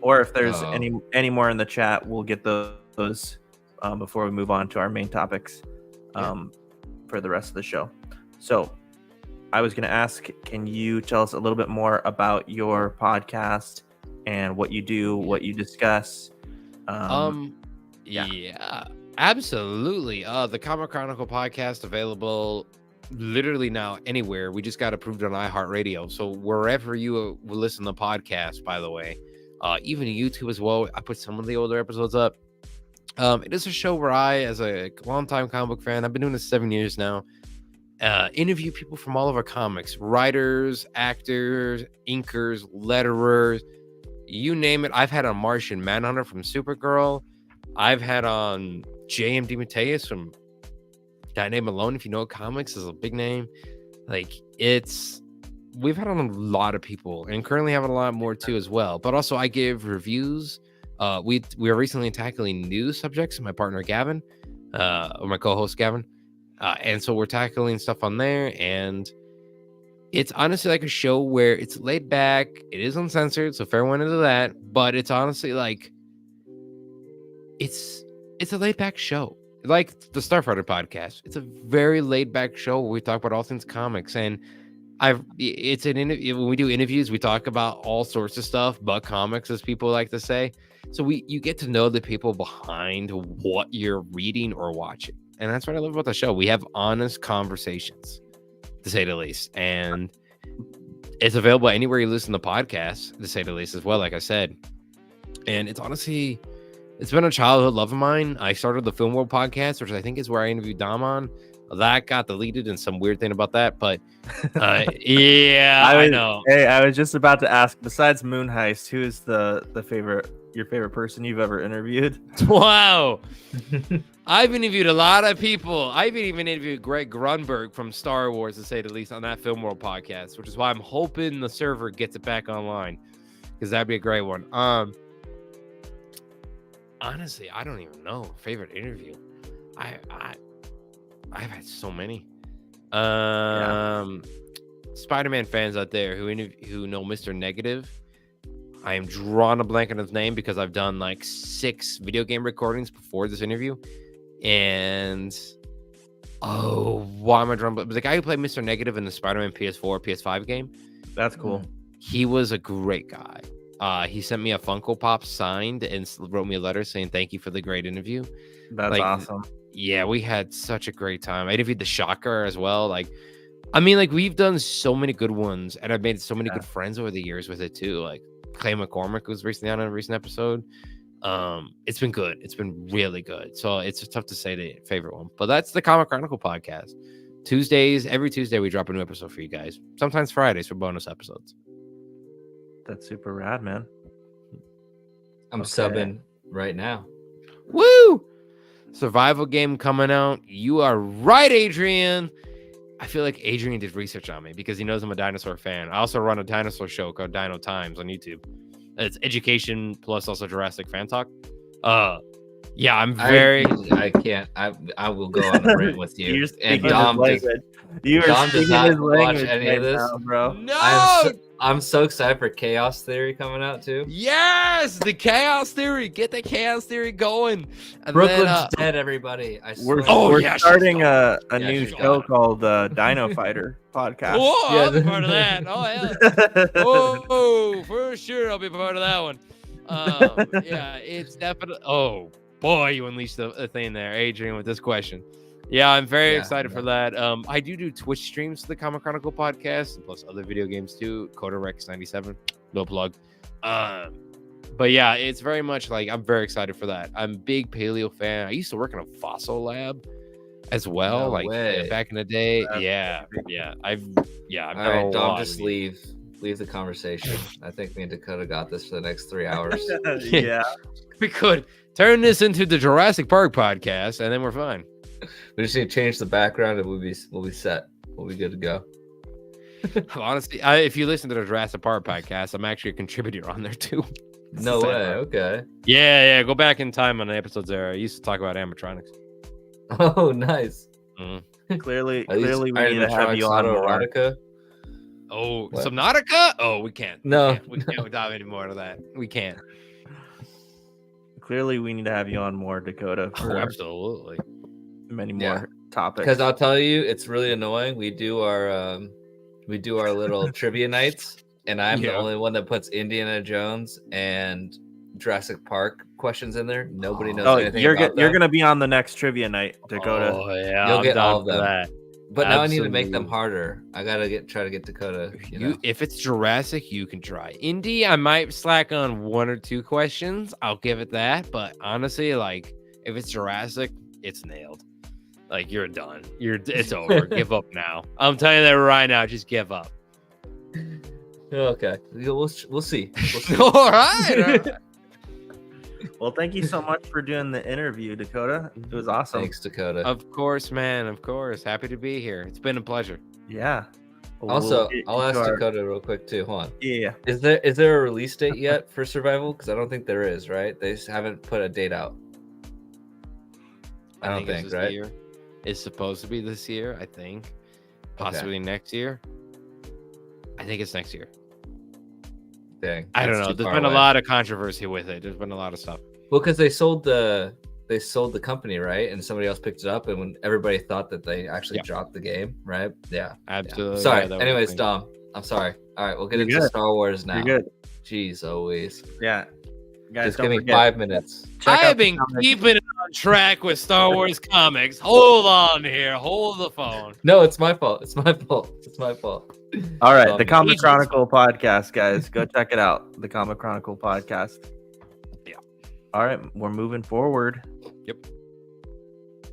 Or if there's any more in the chat, we'll get those before we move on to our main topics for the rest of the show. So I was going to ask, can you tell us a little bit more about your podcast and what you do, what you discuss? Yeah, absolutely. The Comic Chronicle Podcast available literally now anywhere. We just got approved on iHeartRadio, so wherever you will listen to podcasts, by the way, even YouTube as well. I put some of the older episodes up. It is a show where I, as a longtime comic book fan, I've been doing this 7 years now, interview people from all over comics, writers, actors, inkers, letterers, you name it. I've had on Martian Manhunter from Supergirl. I've had on J.M. DeMatteis from Guy Named Malone, if you know comics, is a big name. Like, we've had on a lot of people and currently having a lot more too as well. But also I give reviews. We are recently tackling new subjects, my partner Gavin, or my co-host Gavin. And so we're tackling stuff on there, and it's honestly like a show where it's laid back. It is uncensored, so fair one into that. But it's honestly like it's a laid back show. Like the Starfighter Podcast. It's a very laid back show where we talk about all things comics, and when we do interviews, we talk about all sorts of stuff but comics, as people like to say. So you get to know the people behind what you're reading or watching. And that's what I love about the show. We have honest conversations, to say the least. And it's available anywhere you listen to podcasts, to say the least, as well, like I said. And it's honestly, it's been a childhood love of mine. I started the Film World podcast, which I think is where I interviewed Dom on. That got deleted and some weird thing about that. But yeah, I know. Hey, I was just about to ask, besides Moon Heist, who is your favorite person you've ever interviewed? Wow. I've interviewed a lot of people. I've even interviewed Greg Grunberg from Star Wars, to say the least, on that Film World podcast, which is why I'm hoping the server gets it back online, because that'd be a great one. Honestly, I don't even know. Favorite interview. I've had so many. Spider-Man fans out there who know Mr. Negative. I am drawing a blank on his name because I've done like 6 video game recordings before this interview. And why am I drawing? But the guy who played Mr. Negative in the Spider-Man PS4, PS5 game. That's cool. He was a great guy. He sent me a Funko Pop signed and wrote me a letter saying thank you for the great interview. That's awesome. Yeah, we had such a great time. I interviewed the Shocker as well. We've done so many good ones, and I've made so many good friends over the years with it too. Like, Clay McCormick was recently on a recent episode. It's been good. It's been really good. So it's just tough to say the favorite one. But that's the Comic Chronicle Podcast. Every Tuesday we drop a new episode for you guys. Sometimes Fridays for bonus episodes. That's super rad, man. I'm subbing right now. Woo! Survival game coming out. You are right, Adrian. I feel like Adrian did research on me because he knows I'm a dinosaur fan. I also run a dinosaur show called Dino Times on YouTube. It's education plus also Jurassic fan talk. Yeah, I'm very. I can't. I will go on a rant with you. And Dom does not watch any of this, now, bro. No. I'm so excited for Chaos Theory coming out too. Yes, the Chaos Theory. Get the Chaos Theory going. And Brooklyn's dead, everybody. I swear. We're starting a new show called Dino Fighter Podcast. Oh, I'll be part of that. Oh, yeah. Oh, for sure, I'll be part of that one. Yeah, it's definitely. Oh boy, you unleashed the thing there, Adrian, with this question. Yeah, I'm very excited for that. I do Twitch streams to the Comic Chronicle Podcast, and plus other video games too. Coda Rex 97, no plug. But yeah, it's very much like I'm very excited for that. I'm a big paleo fan. I used to work in a fossil lab as well, back in the day. I've done all right, Dom, lot just leave the conversation. I think me and Dakota got this for the next 3 hours. Yeah, we could turn this into the Jurassic Park podcast, and then we're fine. We just need to change the background, and we'll be set. We'll be good to go. Honestly, if you listen to the Jurassic Park podcast, I'm actually a contributor on there too. No way. Okay. Yeah. Go back in time on the episodes there. I used to talk about animatronics. Oh, nice. Clearly, we need to have you on more. Erotica. Oh, Subnautica? Oh, we can't. No, we can't dive any more into that. We can't. Clearly, we need to have you on more, Dakota. Oh, absolutely. Many more topics. Because I'll tell you, it's really annoying. We do our little trivia nights, and I'm the only one that puts Indiana Jones and Jurassic Park questions in there. Nobody knows anything about that. You're gonna be on the next trivia night, Dakota. Oh yeah, you'll get all of them. That. But now I need to make them harder. I gotta try to get Dakota. If it's Jurassic, you can try. Indy, I might slack on 1 or 2 questions. I'll give it that. But honestly, like if it's Jurassic, it's nailed. Like you're done. It's over. Give up now. I'm telling you that right now. Just give up. Okay. We'll see. All right. Well, thank you so much for doing the interview, Dakota. It was awesome. Thanks, Dakota. Of course, man. Of course. Happy to be here. It's been a pleasure. Yeah. Also, I'll ask Dakota real quick too. Hold on. Yeah. Is there a release date yet for Survival? Because I don't think there is, right? They just haven't put a date out. I don't think right? Year. It's supposed to be this year, I think. Possibly next year. I think it's next year. Dang. I don't know. There's been a lot of controversy with it. There's been a lot of stuff. Well, because they sold the company, right? And somebody else picked it up, and when everybody thought that they actually dropped the game, right? Yeah. Absolutely. Yeah. Sorry. Anyways, Dom, I'm sorry. All right, we'll get into Star Wars now. You're good. Jeez, always. Yeah. Guys, just give me 5 minutes. I have been keeping it on track with Star Wars comics. Hold on here. Hold the phone. No, it's my fault. All right, the Comic Chronicle Podcast, guys. Go check it out. The Comic Chronicle Podcast. Yeah. All right, we're moving forward. Yep.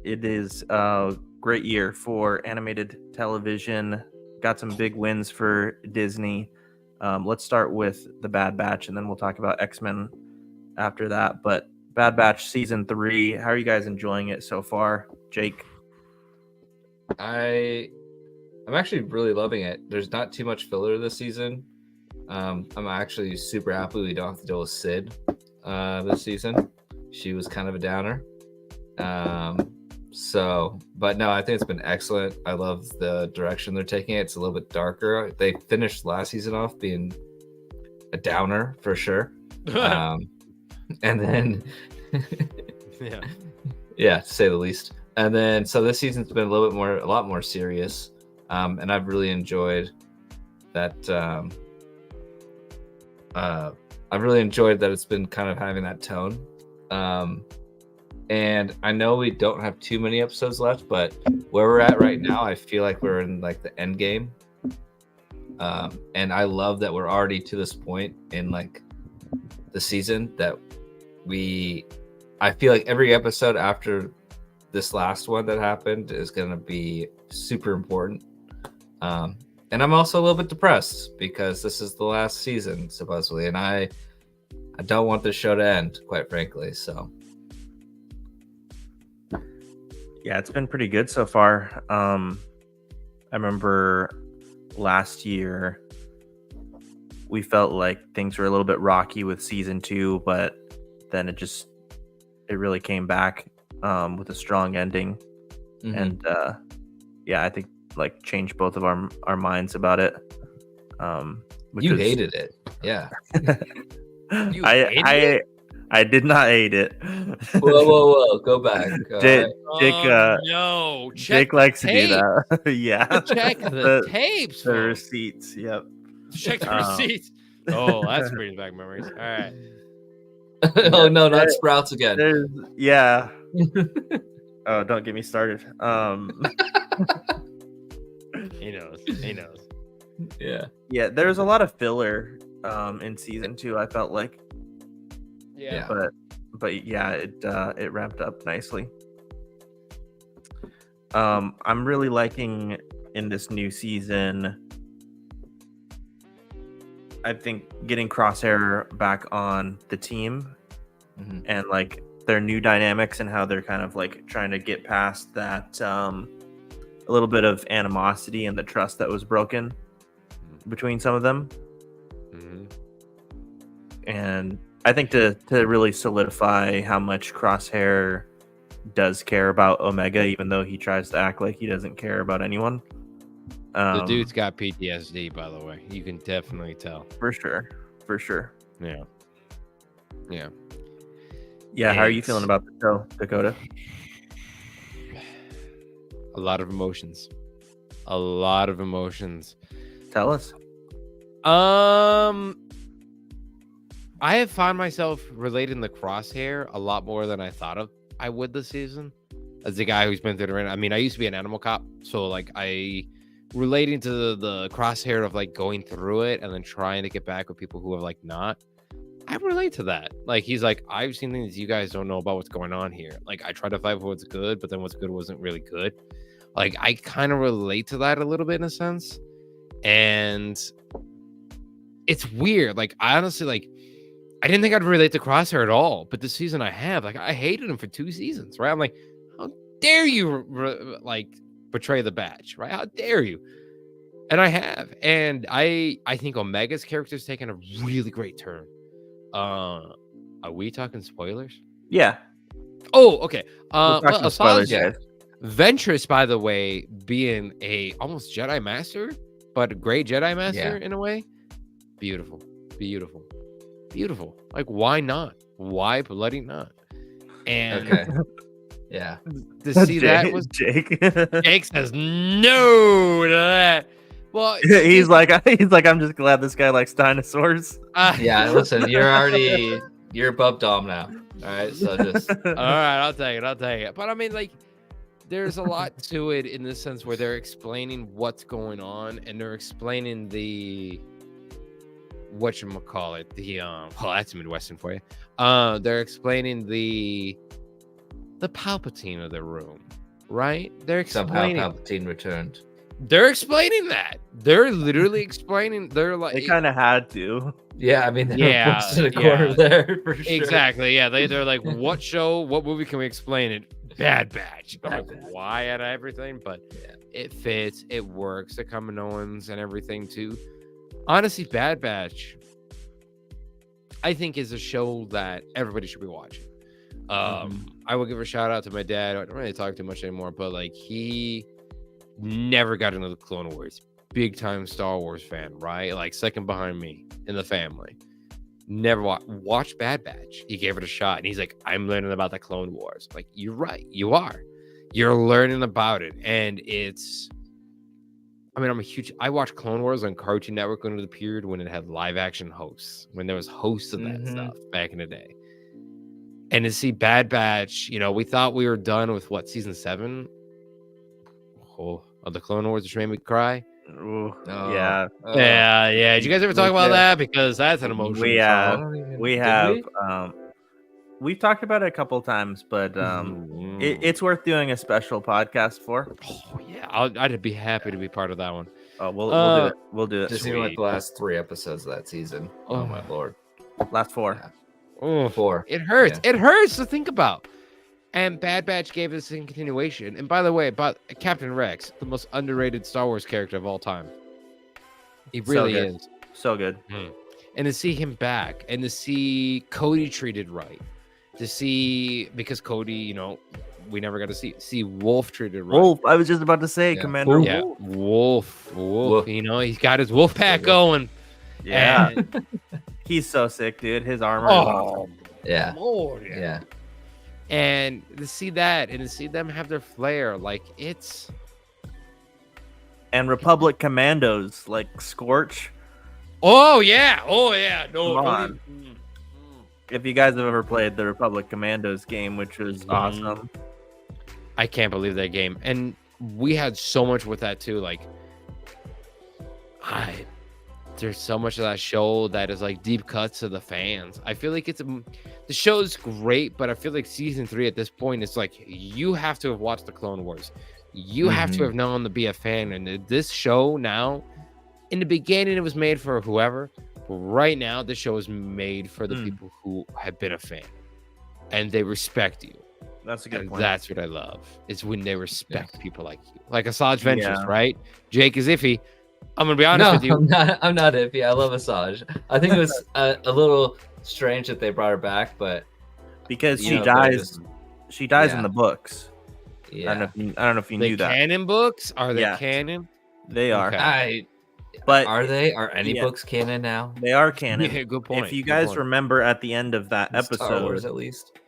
It is a great year for animated television. Got some big wins for Disney. Let's start with The Bad Batch, and then we'll talk about X-Men after that. But Bad Batch season 3, how are you guys enjoying it so far, Jake? I'm actually really loving it. There's not too much filler this season. I'm actually super happy we don't have to deal with Sid this season. She was kind of a downer. But no, I think it's been excellent. I love the direction they're taking it. It's a little bit darker. They finished last season off being a downer for sure. And then to say the least. And then so this season's been a lot more serious. And I've really enjoyed that. I've really enjoyed that it's been kind of having that tone. And I know we don't have too many episodes left, but where we're at right now, I feel like we're in like the end game. And I love that we're already to this point in like the season that I feel like every episode after this last one that happened is going to be super important. And I'm also a little bit depressed because this is the last season supposedly, and I don't want this show to end, quite frankly. So yeah, it's been pretty good so far. I remember last year we felt like things were a little bit rocky with season 2, but then it really came back with a strong ending. Mhm. And yeah, I think like changed both of our minds about it. You hated it, yeah. You hated it? I did not hate it. Whoa, go back. Jake, no. Jake likes to do that. Yeah. Check the tapes. The folks. receipts. Yep. Check the receipts. Oh, that's brings back memories. All right. Oh no, not Sprouts again. Yeah. Oh, don't get me started. He knows. Yeah. There's a lot of filler in season 2. I felt like, Yeah. but yeah, it ramped up nicely. I'm really liking in this new season, I think, getting Crosshair back on the team, and like their new dynamics and how they're kind of like trying to get past that a little bit of animosity and the trust that was broken between some of them. And I think to really solidify how much Crosshair does care about Omega, even though he tries to act like he doesn't care about anyone. The dude's got PTSD, by the way. You can definitely tell. For sure. Yeah. How are you feeling about the show, Dakota? A lot of emotions. Tell us. I have found myself relating the Crosshair a lot more than I thought I would this season. As a guy who's been through the ring, I mean, I used to be an animal cop, so like relating to the Crosshair of like going through it and then trying to get back with people who have like not. I relate to that. Like he's like, I've seen things you guys don't know about what's going on here. Like I try to fight for what's good, but then what's good wasn't really good. Like I kind of relate to that a little bit in a sense, and it's weird. Like I honestly like. I didn't think I'd relate to Crosshair at all, but this season I have. Like, I hated him for 2 seasons, right? I'm like, how dare you, like, betray the badge, right? How dare you? And I have. And I think Omega's character's taken a really great turn. Are we talking spoilers? Yeah. Oh, okay. Well, spoilers, guys. Ventress, by the way, being a almost Jedi Master, but a great Jedi Master in a way. Beautiful. Like, why not? Why bloody not? And yeah, to see that was Jake. Jake says no to that. Well, he's like, I'm just glad this guy likes dinosaurs. Yeah, listen, you're above Dom now. All right, so just all right, I'll take it. But I mean, like, there's a lot to it in the sense where they're explaining what's going on and they're explaining the whatchamacallit, well, that's Midwestern for you. They're explaining the Palpatine of the room, right? They're explaining somehow Palpatine returned. They're explaining that. They're literally explaining. They're like, they kind of had to. Yeah, I mean, yeah, a quarter there for sure. Exactly. Yeah, they're like, what movie can we explain it? Bad Batch. Like, why out of everything? But it fits. It works. The Kaminoans and everything too. Honestly, Bad Batch, I think, is a show that everybody should be watching. I will give a shout out to my dad. I don't really talk too much anymore, but like he never got into the Clone Wars. Big time Star Wars fan, right? Like second behind me in the family. Never watched Bad Batch. He gave it a shot, and he's like, "I'm learning about the Clone Wars." Like, you're right, you are. You're learning about it, and it's. I mean, I watched Clone Wars on Cartoon Network under the period when it had live action hosts, when there was hosts of that stuff back in the day. And to see Bad Batch, we thought we were done with season 7 of the Clone Wars, which made me cry. Ooh, Oh, yeah. Yeah. Did you guys ever talk about Yeah. that? Because that's an emotional. We Did have we? we've talked about it a couple times, but it's worth doing a special podcast for. Oh yeah, I'd be happy to be part of that one. Oh, we'll do it. We'll do it. Just even like the last 3 episodes of that season. Oh my lord. Last 4. Yeah. Oh, 4. It hurts. Yeah. It hurts to think about. And Bad Batch gave us a continuation. And by the way, about Captain Rex, the most underrated Star Wars character of all time. He really is. So good. And to see him back, and to see Cody treated right, to see, because Cody, you know, we never got to see Wolf treated right. Wolf. I was just about to say, Commander Yeah, Wolf. Wolf. You know, he's got his wolf pack going. Yeah. And, He's so sick, dude. His armor. oh, Yeah. Lord, Yeah. And to see that, and to see them have their flair, like it's. And Republic Commandos like Scorch. Oh yeah. No, Come on. If you guys have ever played the Republic Commandos game, which was awesome. I can't believe that game. And we had so much with that too. Like, there's so much of that show that is like deep cuts to the fans. I feel like the show's great, but I feel like season 3 at this point is like you have to have watched the Clone Wars. You have to have known to be a fan. And this show now, in the beginning, it was made for whoever. But right now, this show is made for the people who have been a fan, and they respect you. That's a good point. That's what I love. Is when they respect people like you, like Asajj Ventress, right? Jake is iffy. I'm gonna be honest with you. I'm not iffy. I love Asajj. I think it was a little strange that they brought her back, but because she dies in the books. Yeah. I don't know if you knew that. Canon books? Are they canon? They are. Okay. But are they? Are any books canon now? They are canon. Yeah, good point. If you guys remember at the end of that episode, Star Wars at least.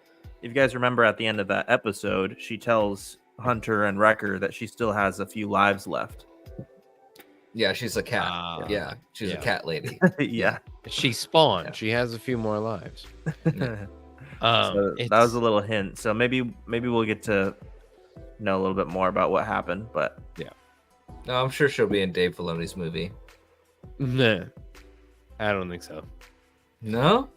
If you guys remember at the end of that episode, she tells Hunter and Wrecker that she still has a few lives left. Yeah, she's a cat. She's a cat lady. Yeah. She spawned. Yeah. She has a few more lives. So that was a little hint. So maybe we'll get to know a little bit more about what happened. But yeah. No, I'm sure she'll be in Dave Filoni's movie. Nah, I don't think so. No,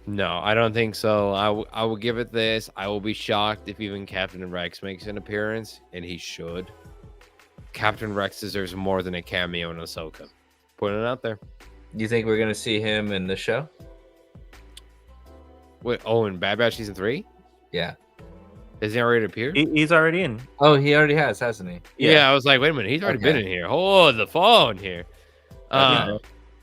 I don't think so. I will give it this. I will be shocked if even Captain Rex makes an appearance, and he should. Captain Rex deserves more than a cameo in Ahsoka. Putting it out there. You think we're gonna see him in the show? Wait, in Bad Batch season 3? Yeah. Has he already appeared? He's already in. Oh, he already has, hasn't he? Yeah, I was like, wait a minute, he's already been in here. Oh, the phone here. Yeah.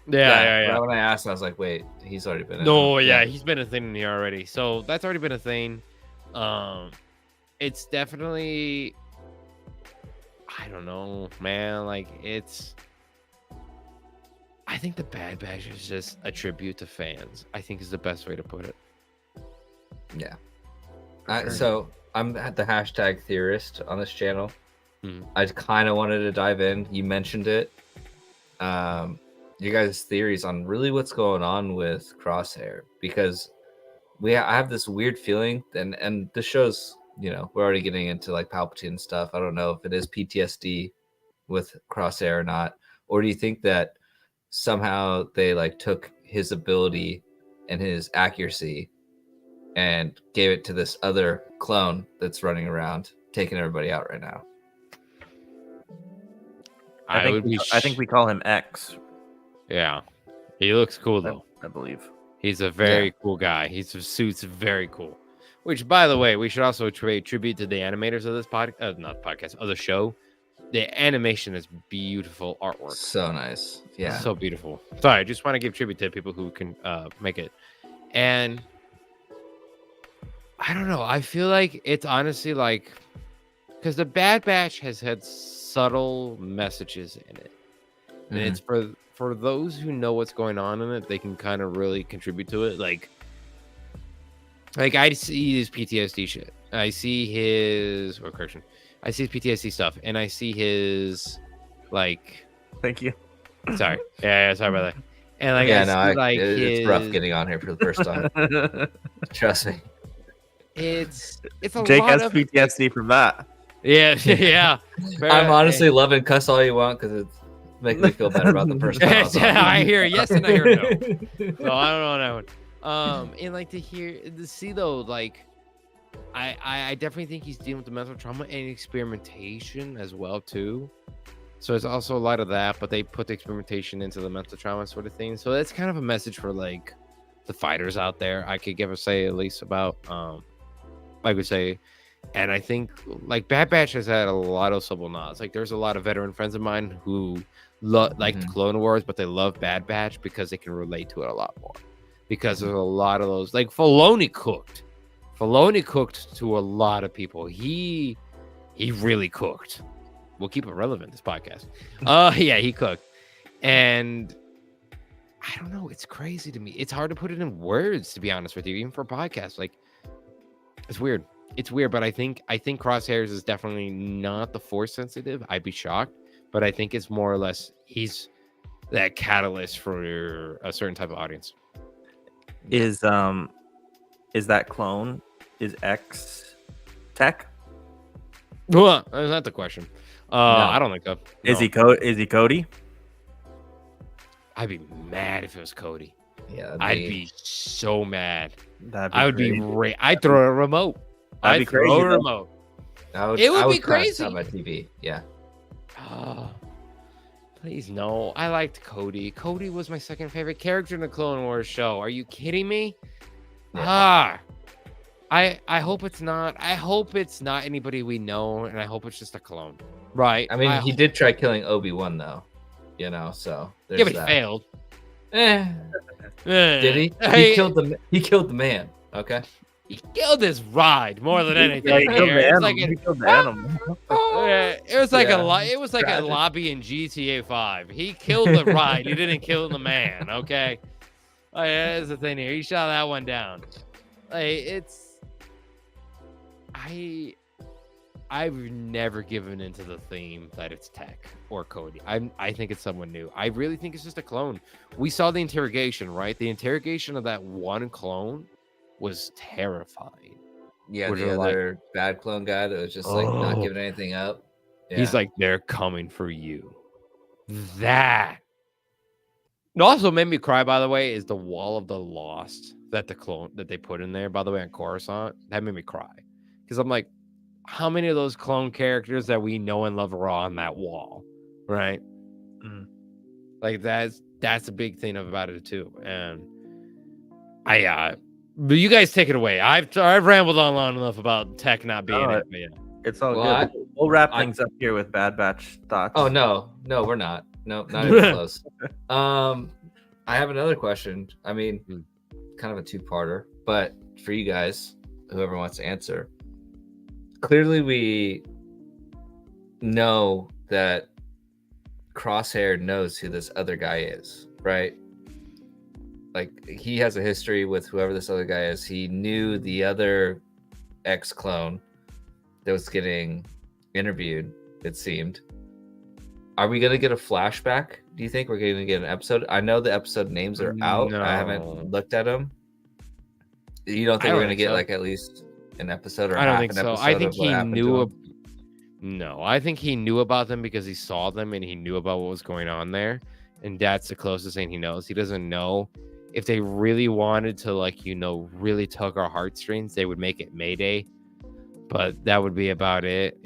When I asked, I was like, wait, he's already been in. No, he's been a thing in here already. So that's already been a thing. It's definitely, I don't know, man. Like, I think the Bad Batch is just a tribute to fans. I think is the best way to put it. Yeah. So I'm at the hashtag theorist on this channel. I kind of wanted to dive in. You mentioned it. You guys' theories on really what's going on with Crosshair, because I have this weird feeling, and the show's, we're already getting into like Palpatine stuff. I don't know if it is PTSD with Crosshair or not, or do you think that somehow they like took his ability and his accuracy and gave it to this other clone that's running around taking everybody out right now? I think we call him X. Yeah, he looks cool though. I believe he's a very cool guy. His suit's very cool. Which, by the way, we should also pay tribute to the animators of this of the show. The animation is beautiful artwork. So nice. Yeah, so beautiful. Sorry, I just want to give tribute to people who can make it. And I don't know. I feel like it's honestly like, because the Bad Batch has had subtle messages in it, and it's for those who know what's going on in it, they can kind of really contribute to it. Like I see his PTSD shit. I see his I see his PTSD stuff, and I see his like. Thank you. Sorry. Yeah, sorry about that. And like, it's rough getting on here for the first time. Trust me. It's a Jake lot has of PTSD from that. Yeah. I'm honestly loving cuss all you want because Make me feel better about the person. I hear yes and I hear no. So I don't know on that one. And like to see though, like I definitely think he's dealing with the mental trauma and experimentation as well too. So there's also a lot of that, but they put the experimentation into the mental trauma sort of thing. So that's kind of a message for like the fighters out there. I could give a say at least about I would say. And I think like Bad Batch has had a lot of subtle nods. Like there's a lot of veteran friends of mine who like the Clone Wars, but they love Bad Batch because they can relate to it a lot more. Because there's a lot of those, like Filoni cooked to a lot of people. He really cooked. We'll keep it relevant, this podcast. Yeah, he cooked. And I don't know, it's crazy to me. It's hard to put it in words, to be honest with you, even for a podcast. Like, it's weird. It's weird, but I think Crosshairs is definitely not the Force sensitive. I'd be shocked, but I think it's more or less he's that catalyst for a certain type of audience. Is that clone is X tech? Well, that's not the question. No. I don't think so. No. Is he Cody? I'd be mad if it was Cody. Yeah, I'd be so mad. I would be crazy. I'd throw a remote. That'd be crazy. Throw a remote. It would be crazy on my TV. Yeah. Oh, please no. I liked Cody. Cody was my second favorite character in the Clone Wars show. Are you kidding me? Yeah. I hope it's not. I hope it's not anybody we know, and I hope it's just a clone. Right. I mean, he did try killing Obi-Wan though. You know, so there's but he failed. Did he? He killed the man. Okay. He killed his ride more than anything. He killed the animal. It was like a lobby in GTA 5. He killed the ride. He didn't kill the man. Okay. That's the thing here. He shot that one down. I've never given into the theme that it's Tech or Cody. I think it's someone new. I really think it's just a clone. We saw the interrogation, right? The interrogation of that one clone was terrifying. Yeah, the other bad clone guy that was just like not giving anything up. Yeah. He's like, they're coming for you. That. It also made me cry, by the way, is the Wall of the Lost that they put in there, by the way, on Coruscant. That made me cry. Because I'm like, how many of those clone characters that we know and love are on that wall? Right? Like that's a big thing about it too. And but you guys take it away. I've rambled on long enough about Tech not being it. But yeah. It's all good. We'll wrap things up here with Bad Batch thoughts. Oh no, we're not. No, not even close. I have another question. I mean, kind of a two-parter, but for you guys, whoever wants to answer. Clearly, we know that Crosshair knows who this other guy is, right? Like, he has a history with whoever this other guy is. He knew the other ex-clone that was getting interviewed, it seemed. Are we going to get a flashback? Do you think we're going to get an episode? I know the episode names are out. No. I haven't looked at them. You don't think we're going to get like at least an episode or I don't half think an so. episode? I think he knew. No, I think he knew about them because he saw them and he knew about what was going on there, and that's the closest thing he knows. He doesn't know if they really wanted to, like, really tug our heartstrings. They would make it Mayday, but that would be about it.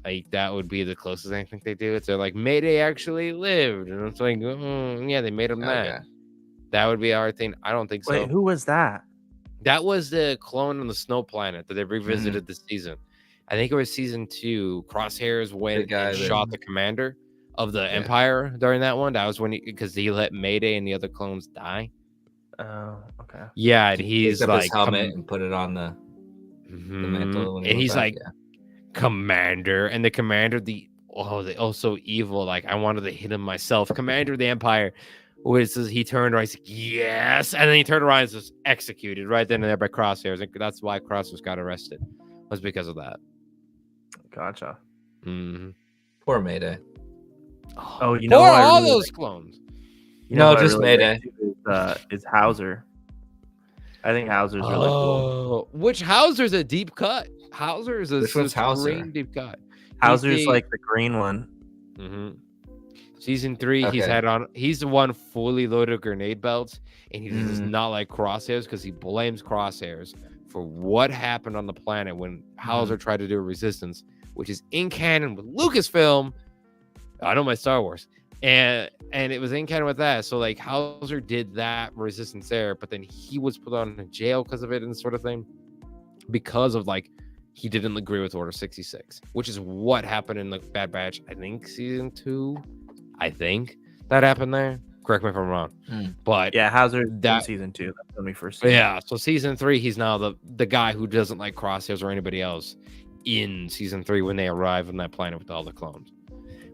Like that would be the closest I think they do. It's like Mayday actually lived, and it's like, yeah, they made him that. Okay. That would be our thing. I don't think so. Wait, who was that? That was the clone on the snow planet that they revisited this season. I think it was season 2. Crosshairs went and shot the commander of the Empire during that one. That was when because he let Mayday and the other clones die. Oh, okay. Yeah, and he's like his helmet and put it on the mantle, and he's like Commander, and the commander, they also evil. Like, I wanted to hit him myself. Commander of the Empire. He turned around, he's like, yes, and then he turned around and just executed right then and there by Crosshairs. And that's why Crosshairs got arrested, was because of that. Gotcha. Poor Mayday. Oh, you know, poor all those clones. Just Mayday. Is Hauser. I think Hauser's really cool. Which Hauser's a deep cut. Hauser's a Which one's Hauser? deep cut. Hauser's like the green one. Season 3, he's the one fully loaded grenade belts, and he does not like Crosshairs because he blames Crosshairs for what happened on the planet when Hauser tried to do a resistance, which is in canon with Lucasfilm. I know my Star Wars. And it was in canon with that. So like Hauser did that resistance there, but then he was put on in jail because of it and sort of thing. Because of like he didn't agree with Order 66, which is what happened in the Bad Batch, I think season 2. I think that happened there. Correct me if I'm wrong. But yeah, Hauser in season 2. That's when we first seen yeah, so season 3, he's now the guy who doesn't like Crosshairs or anybody else in season 3 when they arrive on that planet with all the clones.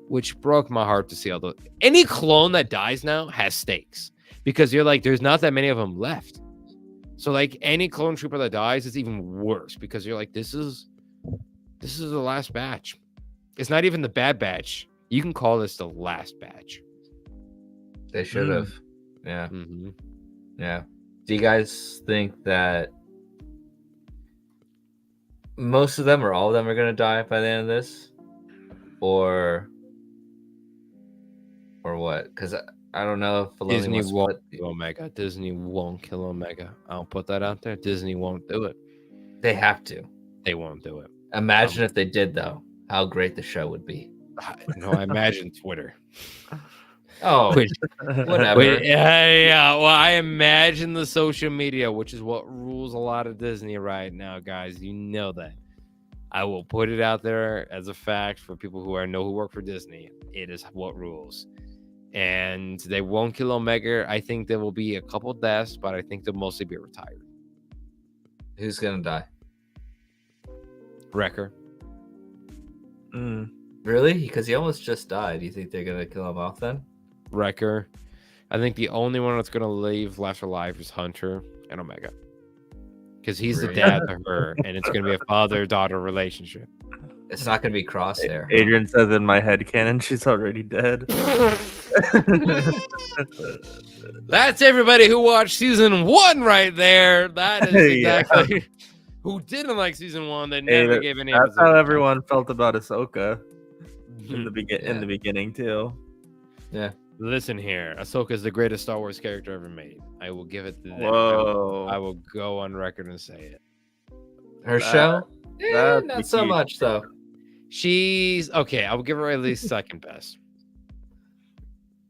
Which broke my heart to see any clone that dies now has stakes. Because you're like, there's not that many of them left. So like any clone trooper that dies is even worse because you're like, this is the last batch. It's not even the Bad Batch. You can call this the last batch. They should have. Yeah. Yeah. Do you guys think that most of them or all of them are going to die by the end of this? Or what? Because I don't know if Disney won't kill Omega. Disney won't kill Omega. I'll put that out there. Disney won't do it. They have to. They won't do it. Imagine if they did, though. How great the show would be. I imagine Twitter. Oh, whatever. Yeah. Well, I imagine the social media, which is what rules a lot of Disney right now, guys. You know that. I will put it out there as a fact for people who know who work for Disney. It is what rules. And they won't kill Omega. I think there will be a couple deaths, but I think they'll mostly be retired. Who's going to die? Wrecker. Really? Because he almost just died. Do you think they're going to kill him off then? Wrecker. I think the only one that's going to leave left alive is Hunter and Omega. Because he's the dad to her, and it's going to be a father-daughter relationship. It's not going to be Crosshair. Adrian says in my head canon, she's already dead. That's everybody who watched season 1 right there. That is exactly who didn't like season 1. They never gave any. That's how everyone felt about Ahsoka in the beginning too. Yeah. Listen here, Ahsoka is the greatest Star Wars character ever made. I will give it to them. Whoa. I will go on record and say it. Her show? Not so much though. She's okay. I will give her at least second best.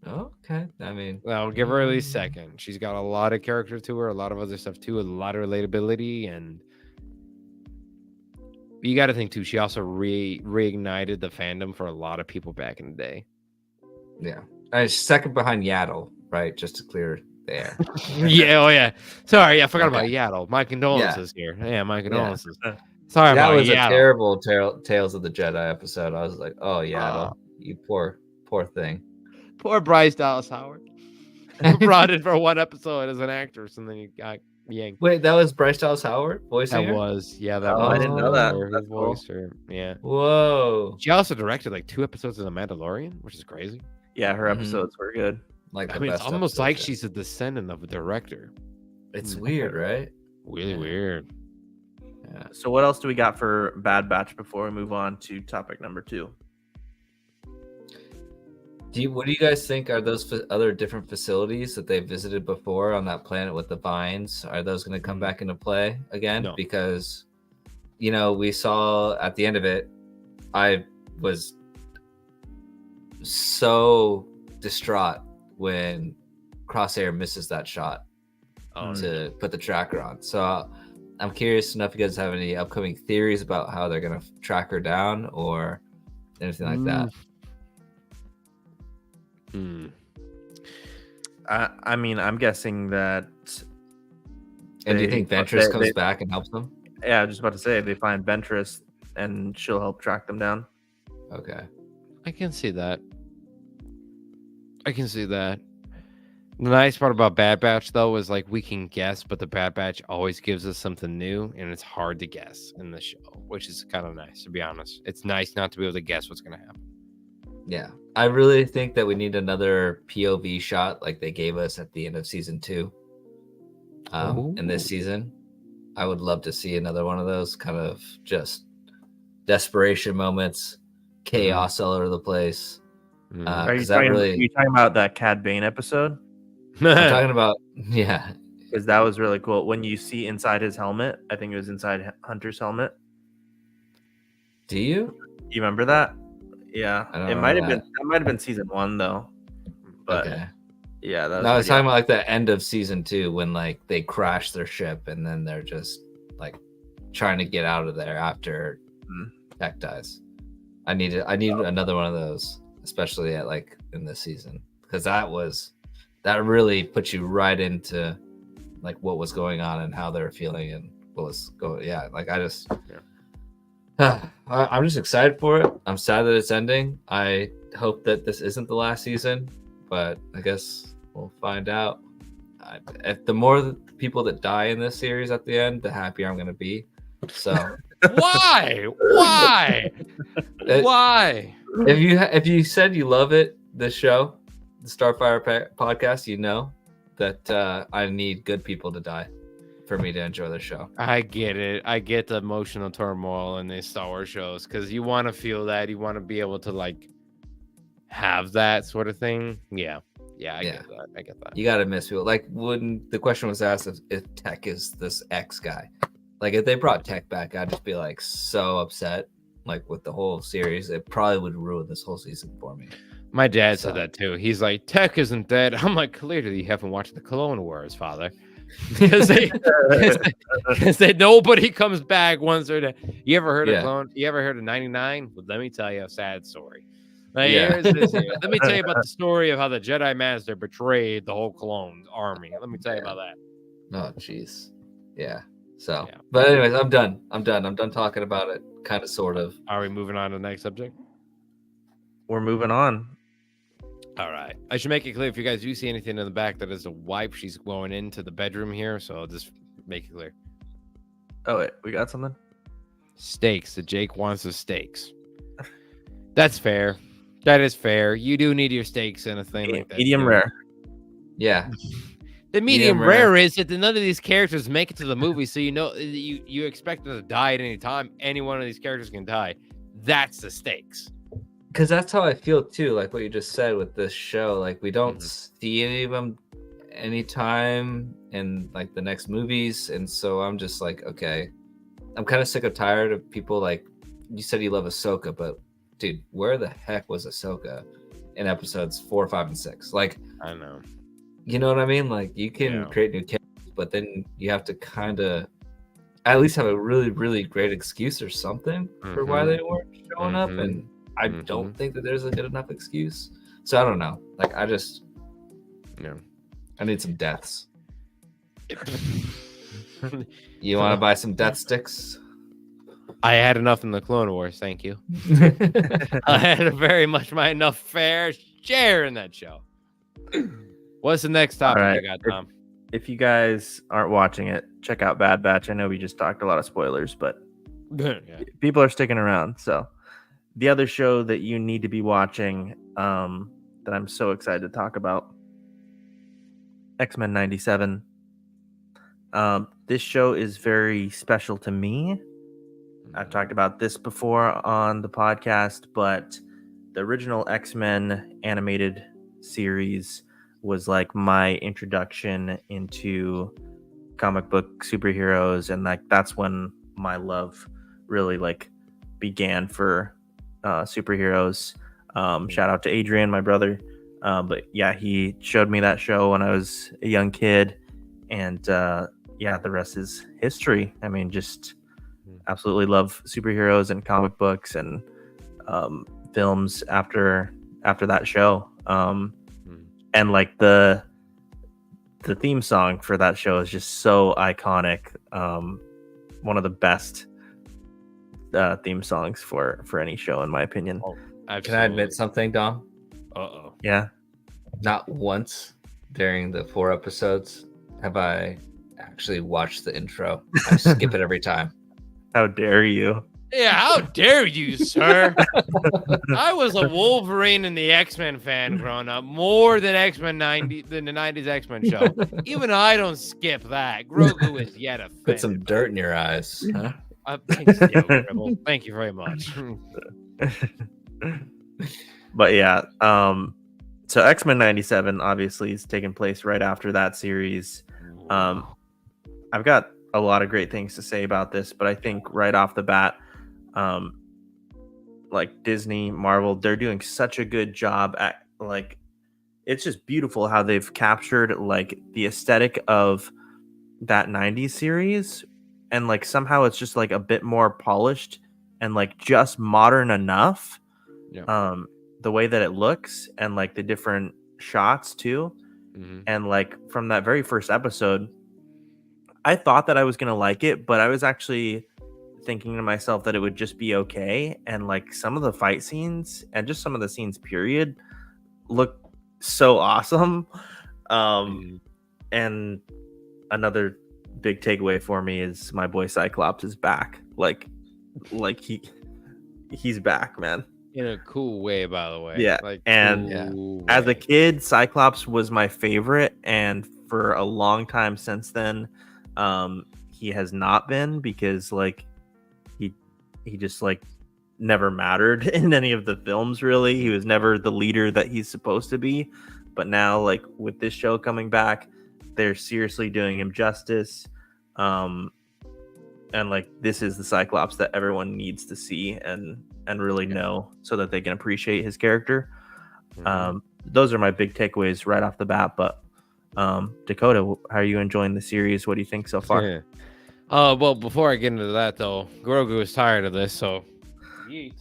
Okay. I mean, I'll give her at least second. She's got a lot of character to her, a lot of other stuff too, a lot of relatability, and you got to think too. She also reignited the fandom for a lot of people back in the day. Yeah, second behind Yaddle, right? Just to clear the air. Yeah. Sorry, I forgot about Yaddle. My condolences here. Yeah, my condolences. Sorry that about was Yaddle. A terrible Tales of the Jedi episode. I was like, oh Yaddle, you poor thing. Poor Bryce Dallas Howard. Brought in for one episode as an actress, and then he got yanked. Wait, that was Bryce Dallas Howard voicing her? Was. Yeah, that was. was. I didn't know that. That's cool. Her. Yeah. Whoa. She also directed like 2 episodes of The Mandalorian, which is crazy. Yeah, her episodes were good. Like, I mean, it's almost like she's a descendant of a director. It's weird, right? Really weird. Yeah. So what else do we got for Bad Batch before we move on to topic number 2? What do you guys think are those other different facilities that they visited before on that planet with the vines? Are those going to come back into play again? No. Because, we saw at the end of it, I was so distraught when Crosshair misses that shot to put the tracker on. So I'm curious to know if you guys have any upcoming theories about how they're going to track her down or anything like that. I mean, I'm guessing that. And do you think Ventress comes back and helps them? Yeah, I was just about to say they find Ventress and she'll help track them down. Okay. I can see that. The nice part about Bad Batch, though, is like we can guess, but the Bad Batch always gives us something new, and it's hard to guess in the show, which is kind of nice, to be honest. It's nice not to be able to guess what's going to happen. Yeah. I really think that we need another POV shot like they gave us at the end of season 2 in this season. I would love to see another one of those kind of just desperation moments, chaos all over the place. Are you talking about that Cad Bane episode? I'm talking about, yeah. Because that was really cool. When you see inside his helmet, I think it was inside Hunter's helmet. Do you? You remember that? Yeah. It might have been season 1 though. But okay. Yeah, that was I was talking about like the end of season 2 when like they crash their ship and then they're just like trying to get out of there after Tech dies. I need another one of those, especially at like in this season, because that really put you right into like what was going on and how they were feeling and what was going. Yeah, like I'm just excited for it. I'm sad that it's ending. I hope that this isn't the last season, but I guess we'll find out. If the more people that die in this series at the end, the happier I'm gonna be. So why? If you said you love it, this show, the Starfighter Podcast, you know that I need good people to die for me to enjoy the show. I get it. I get the emotional turmoil in these Star Wars shows because you want to feel that. You want to be able to like have that sort of thing. Yeah, I get that. You gotta miss people. Like when the question was asked if Tech is this X guy, like if they brought Tech back, I'd just be like so upset. Like with the whole series, it probably would ruin this whole season for me. My dad said that too. He's like, Tech isn't dead. I'm like, clearly you haven't watched the Clone Wars, father. Because nobody comes back once they're dead. You ever heard of Clone? You ever heard of 99? Well, let me tell you a sad story. Like, here's this here. Let me tell you about the story of how the Jedi Master betrayed the whole clone army. Let me tell you about that. Oh, jeez. Yeah. So, but anyways, I'm done. I'm done talking about it. Kind of, sort of. Are we moving on to the next subject? We're moving on. All right. I should make it clear if you guys do see anything in the back that is a wipe, she's going into the bedroom here. So I'll just make it clear. Oh, wait. We got something? Steaks. The Jake wants the steaks. That's fair. That is fair. You do need your steaks in a thing like that. Medium rare. Yeah. The medium rare is that none of these characters make it to the movie, so you know you expect them to die at any time. Any one of these characters can die. That's the stakes. Because that's how I feel too, like what you just said with this show. Like we don't see any of them anytime in like the next movies, and so I'm just like, okay, I'm kind of sick of tired of people like you said you love Ahsoka, but dude, where the heck was Ahsoka in episodes 4, 5, and 6? Like I know. You know what I mean? Like you can create new characters, but then you have to kind of at least have a really, really great excuse or something for why they weren't showing up. And I don't think that there's a good enough excuse. So I don't know. Like I just, I need some deaths. You want to buy some death sticks? I had enough in the Clone Wars. Thank you. I had very much my enough fair share in that show. What's the next topic you got, Tom? If you guys aren't watching it, check out Bad Batch. I know we just talked a lot of spoilers, but people are sticking around. So the other show that you need to be watching that I'm so excited to talk about, X-Men 97. This show is very special to me. I've talked about this before on the podcast, but the original X-Men animated series was like my introduction into comic book superheroes, and like that's when my love really like began for superheroes. Shout out to Adrian, my brother. But yeah, he showed me that show when I was a young kid, and the rest is history. I mean, just absolutely love superheroes and comic books and films after that show. And like the theme song for that show is just so iconic. One of the best theme songs for any show, in my opinion. Oh, can I admit something, Dom? Uh-oh. Yeah. Not once during the 4 episodes have I actually watched the intro. I skip it every time. How dare you? Yeah, how dare you, sir? I was a Wolverine and the X-Men fan growing up, more than X-Men 90 than the 90s X-Men show. Even I don't skip that. Grogu is yet offended. Put some dirt in your eyes. Huh? Thanks, Thank you very much. But yeah, so X-Men 97 obviously is taking place right after that series. I've got a lot of great things to say about this, but I think right off the bat, like Disney, Marvel, they're doing such a good job at like, it's just beautiful how they've captured like the aesthetic of that 90s series, and like somehow it's just like a bit more polished and like just modern enough. Yeah. The way that it looks and like the different shots too. And like from that very first episode, I thought that I was gonna like it, but I was actually thinking to myself that it would just be okay. And like some of the fight scenes and just some of the scenes period look so awesome. And another big takeaway for me is my boy Cyclops is back. Like he's back, man. In a cool way, by the way. Yeah. Like, and as a kid, Cyclops was my favorite, and for a long time since then, he has not been, because like he just like never mattered in any of the films, really. He was never the leader that he's supposed to be. But now, like with this show coming back, they're seriously doing him justice. And like this is the Cyclops that everyone needs to see and really know, so that they can appreciate his character. Those are my big takeaways right off the bat. But Dakota, how are you enjoying the series? What do you think so far? Yeah. Well, before I get into that though, Grogu is tired of this, so yeet.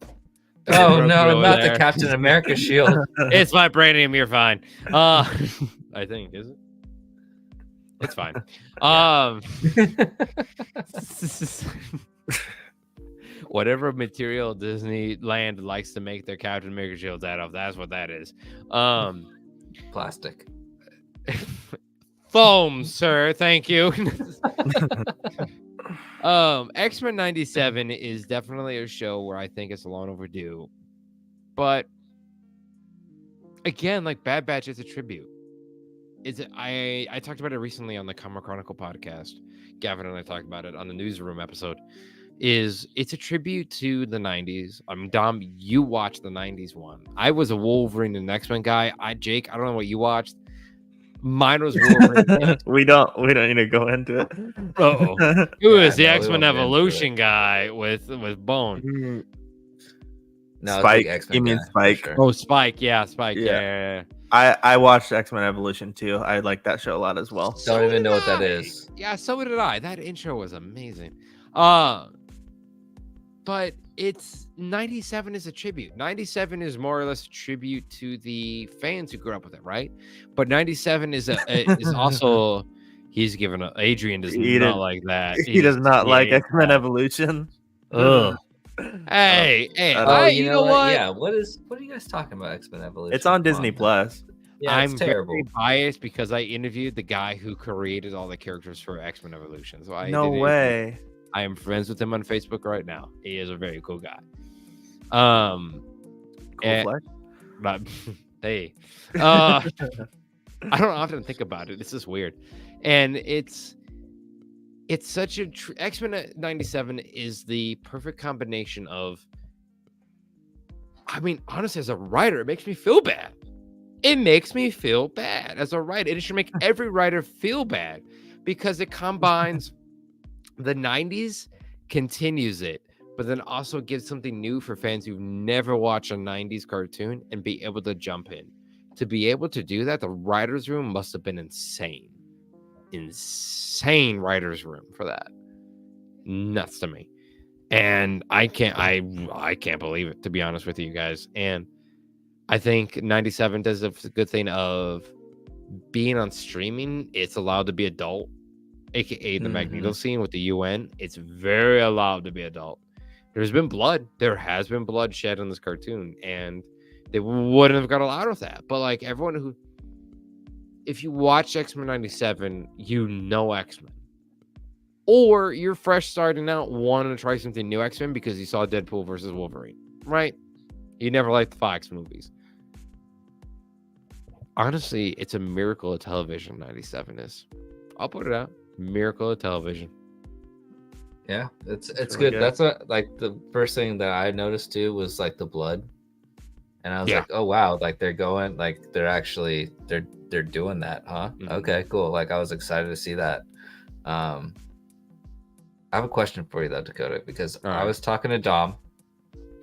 Oh Grogu no, over not there. the Captain America shield. It's my branding. You're fine. I think, is it? It's fine. Whatever material Disneyland likes to make their Captain America shields out of, that's what that is. Plastic. Foam, sir. Thank you. X-Men 97 is definitely a show where I think it's long overdue. But again, like Bad Batch is a tribute. I talked about it recently on the Comic Chronicle podcast. Gavin and I talked about it on the newsroom episode. It's a tribute to the 90s. I mean, Dom, you watched the 90s one. I was a Wolverine and X-Men guy. Jake, I don't know what you watched. Mine was Wolverine. we don't need to go into it. It was the no, we X-Men won't get into Evolution guy with Bone. No, Spike. X-Men You mean guy, for Spike? sure. Oh, Spike. Yeah, Spike. Yeah. I watched X-Men Evolution too. I like that show a lot as well. Don't even know what that is. Yeah, so did I. That intro was amazing. But it's 97 is a tribute. 97 is more or less a tribute to the fans who grew up with it, right? But 97 is also he's given a Adrian does not like that. He does not like X-Men Evolution. Ugh. Hey, you know what? Yeah, what are you guys talking about? X-Men Evolution. It's on Disney Plus. Yeah, it's I'm terrible. very biased because I interviewed the guy who created all the characters for X-Men Evolution. So No way. I am friends with him on Facebook right now. He is a very cool guy. Cool flex. But hey, I don't often think about it. This is weird, and it's such a X-Men 97 is the perfect combination of. I mean, honestly, as a writer, it makes me feel bad. It makes me feel bad as a writer. It should make every writer feel bad because it combines the 90s, continues it, but then also gives something new for fans who've never watched a 90s cartoon and be able to jump in. To be able to do that, the writer's room must have been insane. Insane writer's room for that. Nuts to me. And I can't believe it, to be honest with you guys. And I think 97 does a good thing of being on streaming. It's allowed to be adult, aka the Magneto scene with the UN. It's very allowed to be adult. There's been blood. There has been blood shed in this cartoon, and they wouldn't have got allowed with that. But like everyone who, if you watch X-Men 97, you know X-Men. Or you're fresh starting out, wanting to try something new X-Men because you saw Deadpool versus Wolverine, right? You never liked the Fox movies. Honestly, it's a miracle of television, 97 is. I'll put it out. Miracle of television. Yeah, it's really good. good. That's like the first thing that I noticed too was like the blood. And I was like, oh wow, like they're going, like they're doing that, huh? Mm-hmm. Okay, cool. Like I was excited to see that. I have a question for you though, Dakota, because I was talking to Dom,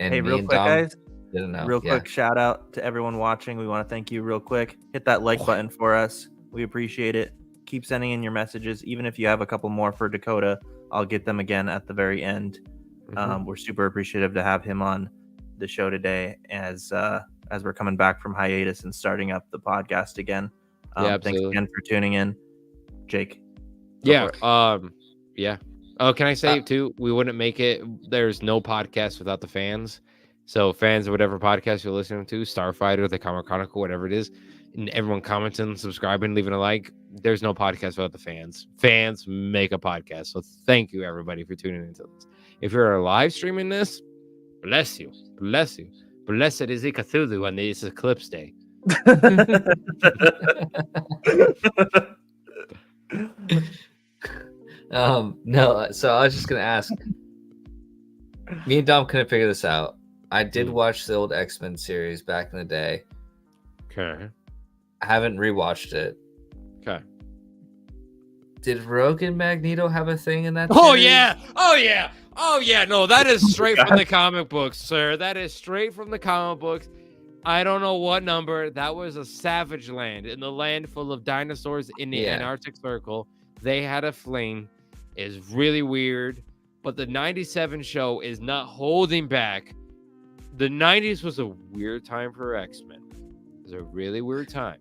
and hey, me real and quick, Dom guys. didn't know. Real quick shout out to everyone watching. We want to thank you real quick. Hit that like button for us. We appreciate it. Keep sending in your messages. Even if you have a couple more for Dakota, I'll get them again at the very end. Mm-hmm. We're super appreciative to have him on the show today as we're coming back from hiatus and starting up the podcast again. Thanks again for tuning in, Jake. Yeah. Yeah. Oh, can I say too? We wouldn't make it. There's no podcast without the fans. So fans of whatever podcast you're listening to, Starfighter, the Comic Chronicle, whatever it is, and everyone commenting, subscribing, leaving a like. There's no podcast without the fans. Fans make a podcast. So thank you everybody for tuning into this. If you're live streaming this, bless you. Bless you. Blessed is the Cthulhu on this eclipse day. No, so I was just gonna ask. Me and Dom couldn't figure this out. I did watch the old X-Men series back in the day. Okay. I haven't rewatched it. Okay. Did Rogue and Magneto have a thing in that Oh series? yeah. Oh yeah. Oh yeah. No, that is straight from the comic books, sir. That is straight from the comic books. I don't know what number. That was a savage land, in the land full of dinosaurs in the Antarctic Circle. They had a fling. It's really weird, but the 97 show is not holding back. The 90s was a weird time for X-Men. It was a really weird time.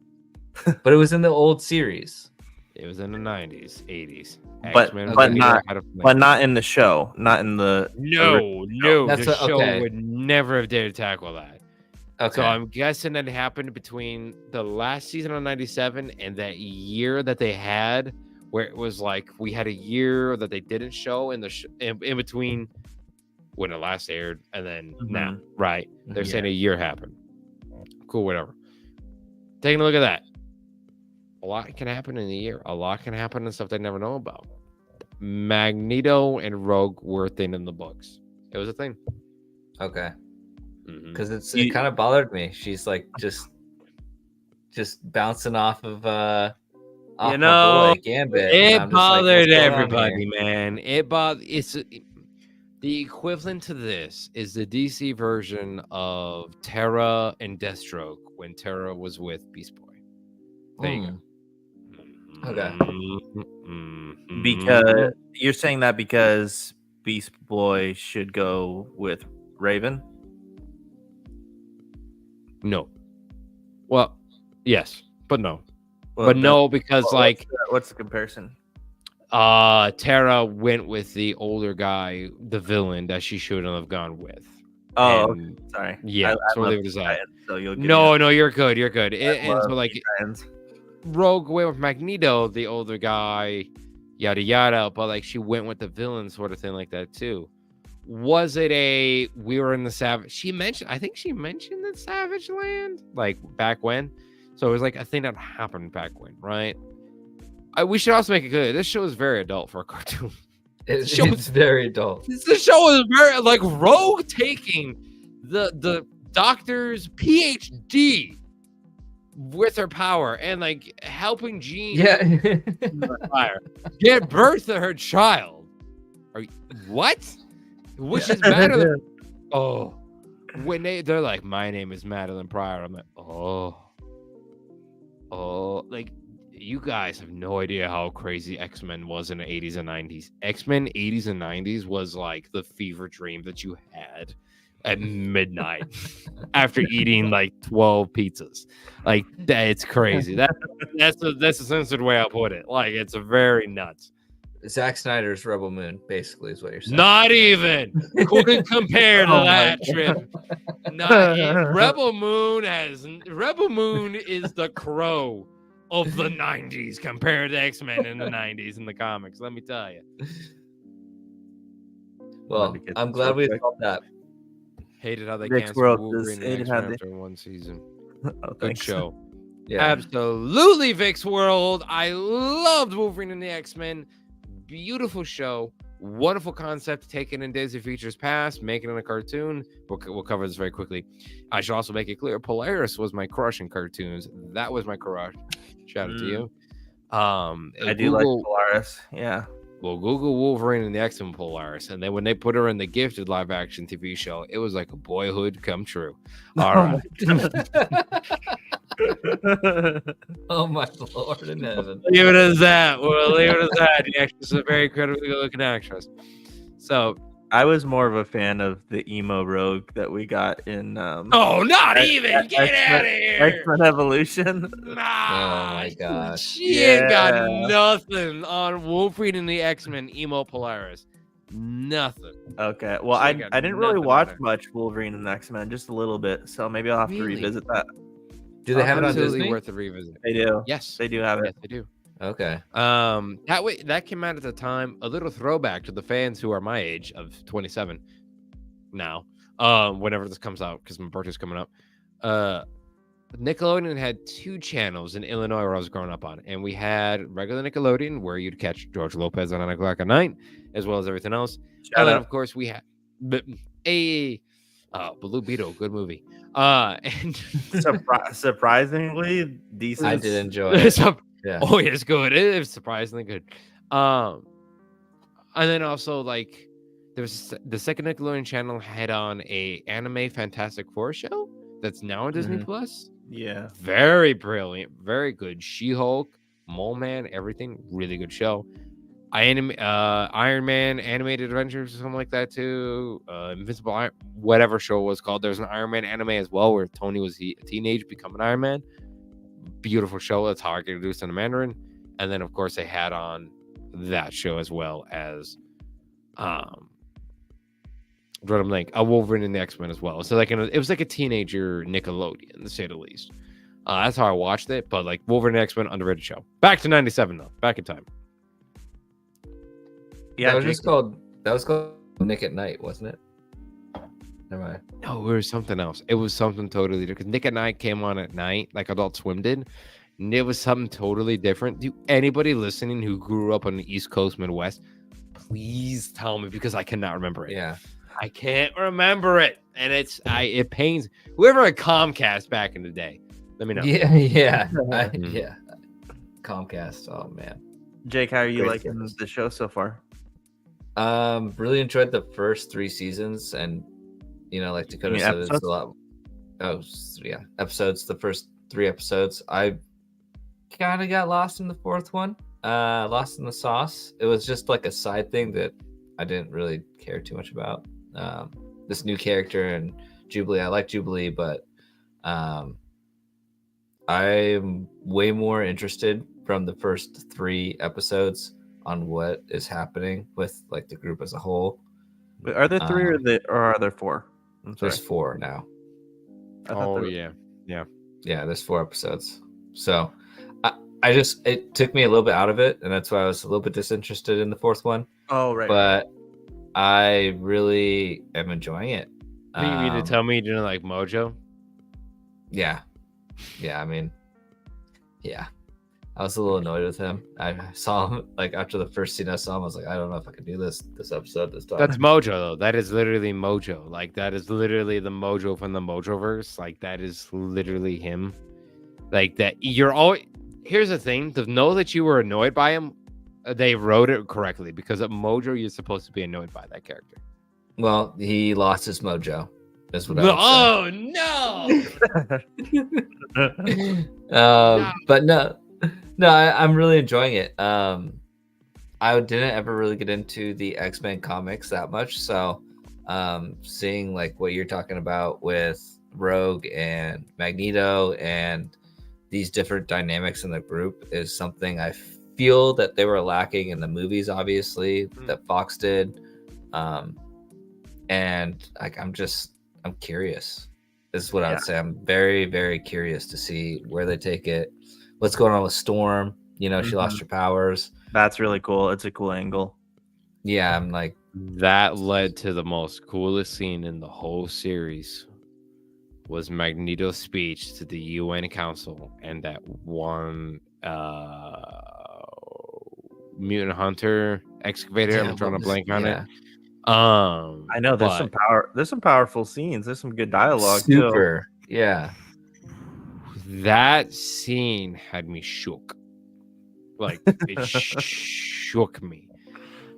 But it was in the old series. It was in the 90s, 80s. But not in the show. Not in the No. The show would never have dared to tackle that. Okay. So I'm guessing that happened between the last season of 97 and that year that they had, where it was like we had a year that they didn't show in between when it last aired and then now, right? They're saying a year happened. Cool, whatever. Taking a look at that. A lot can happen in a year. A lot can happen in stuff they never know about. Magneto and Rogue were a thing in the books. It was a thing. Okay. Because it kind of bothered me. She's like just bouncing off of my boy Gambit. It bothered everybody, man. It's the equivalent to this is the DC version of Terra and Deathstroke when Terra was with Beast Boy. There you go. Okay. Because you're saying that because Beast Boy should go with Raven? No. Well, yes, but no. Well, but no, because what's the comparison? Terra went with the older guy, the villain that she shouldn't have gone with. Oh, okay. Sorry. Yeah, so leave it aside. So you'll no, you're good. You're good. And so like Rogue went with Magneto, the older guy, yada yada. But like she went with the villain sort of thing like that too. Was it we were in the Savage? I think she mentioned the Savage Land like back when. So it was like a thing that happened back when, right? We should also make it good. This show is very adult for a cartoon. It's very adult. The show is very like Rogue taking the doctor's PhD with her power and like helping Jean get birth to her child. What? Which is better than when they're like, my name is Madeline Pryor. I'm like, like you guys have no idea how crazy X-Men was in the 80s and 90s. X-Men 80s and 90s was like the fever dream that you had at midnight after eating like 12 pizzas. Like it's crazy. That's the censored way I'll put it. Like it's very nuts. Zack Snyder's Rebel Moon, basically, is what you're saying. Not even couldn't compare to that trip. Rebel Moon is the Crow of the 90s compared to X-Men in the 90s in the comics. Let me tell you. Well, I'm glad we solved that. Hated how they canceled Wolverine and X-Men after one season. Good show. Yeah, absolutely, Vic's World. I loved Wolverine and the X-Men. Beautiful show. Wonderful concept taken in Days of Futures Past, making it a cartoon. We'll cover this very quickly. I should also make it clear, Polaris was my crush in cartoons. That was my crush. Shout out to you. I do like Polaris. Yeah. Well, Google Wolverine and the X-Men Polaris, and then when they put her in the Gifted live-action TV show, it was like a boyhood come true. All right. Oh my Lord in heaven. Leave it as that. We'll leave it as that. The actress is a very incredibly good-looking actress. So I was more of a fan of the emo rogue that we got in. Oh, not even! Get out of here! X-Men Evolution. Nah, Oh my gosh. She ain't got nothing on Wolverine and the X-Men emo Polaris. Nothing. Okay. Well, I didn't really watch much Wolverine and the X-Men, just a little bit. So maybe I'll have to revisit that. Do they have it on Disney? Worth a revisit. They do. Yes, they do have it. Yes, they do. Okay. That came out at the time. A little throwback to the fans who are my age of 27 now. Whenever this comes out, because my birthday's coming up. Nickelodeon had 2 channels in Illinois where I was growing up on, and we had regular Nickelodeon where you'd catch George Lopez on 9 o'clock at night, as well as everything else. And then, of course, we had Blue Beetle, good movie. And surprisingly decent. I did enjoy it. Yeah. Oh, it's good. It is surprisingly good. And then also like there was the second Nickelodeon channel had on a anime Fantastic Four show that's now on Disney Plus. Yeah, very brilliant, very good. She-Hulk, Mole Man, everything, really good show. Iron Man animated adventures or something like that too. Invincible Iron, whatever show it was called. There's an Iron Man anime as well where Tony was a teenage becoming Iron Man. Beautiful show. That's how I get introduced into Mandarin. And then of course they had on that show as well as a Wolverine and the X-Men as well. So like it was like a teenager Nickelodeon to say the least. That's how I watched it. But like Wolverine and X-Men, underrated show. Back to 97 though. Back in time. Yeah, that was called Nick at Night, wasn't it? Never mind. No, it was something else. It was something totally different. Nick at Night came on at night, like Adult Swim did. And it was something totally different. Do anybody listening who grew up on the East Coast, Midwest, please tell me because I cannot remember it. Yeah. I can't remember it. And it pains whoever had Comcast back in the day. Let me know. Yeah. Yeah. Comcast. Oh man. Jake, how are you liking the show so far? Really enjoyed the first 3 seasons, and like Dakota said, it's a lot. Oh yeah, episodes. The first 3 episodes. I kind of got lost in the 4th one. Lost in the sauce. It was just like a side thing that I didn't really care too much about. This new character and Jubilee. I like Jubilee, but I'm way more interested from the first 3 episodes on what is happening with like the group as a whole. But are there 3 or are there 4? There's 4 now. Yeah, there's 4 episodes. So it took me a little bit out of it, and that's why I was a little bit disinterested in the 4th one. Oh, right. But I really am enjoying it. You mean to tell me you didn't like Mojo? Yeah. I mean, yeah. I was a little annoyed with him. I saw him like after the first scene I saw him. I was like, I don't know if I can do this episode this time. That's Mojo though. That is literally Mojo. Like that is literally the Mojo from the Mojoverse. Like that is literally him. Like that. You're always. Here's the thing: to know that you were annoyed by him, they wrote it correctly because at Mojo you're supposed to be annoyed by that character. Well, he lost his mojo. That's what I would say. No! But no, I'm really enjoying it. I didn't ever really get into the X-Men comics that much, so seeing like what you're talking about with Rogue and Magneto and these different dynamics in the group is something I feel that they were lacking in the movies, obviously, that Fox did. And like I'm curious. This is what I would say. I'm very, very curious to see where they take it. What's going on with Storm? She lost her powers. That's really cool. It's a cool angle. Yeah, I'm like that led to the most coolest scene in the whole series was Magneto's speech to the UN Council and that one Mutant Hunter Excavator. Yeah, I'm drawing a what blank was- on yeah. it. I know there's some power. There's some powerful scenes. There's some good dialogue too. Super. Yeah. That scene had me shook. Like it shook me.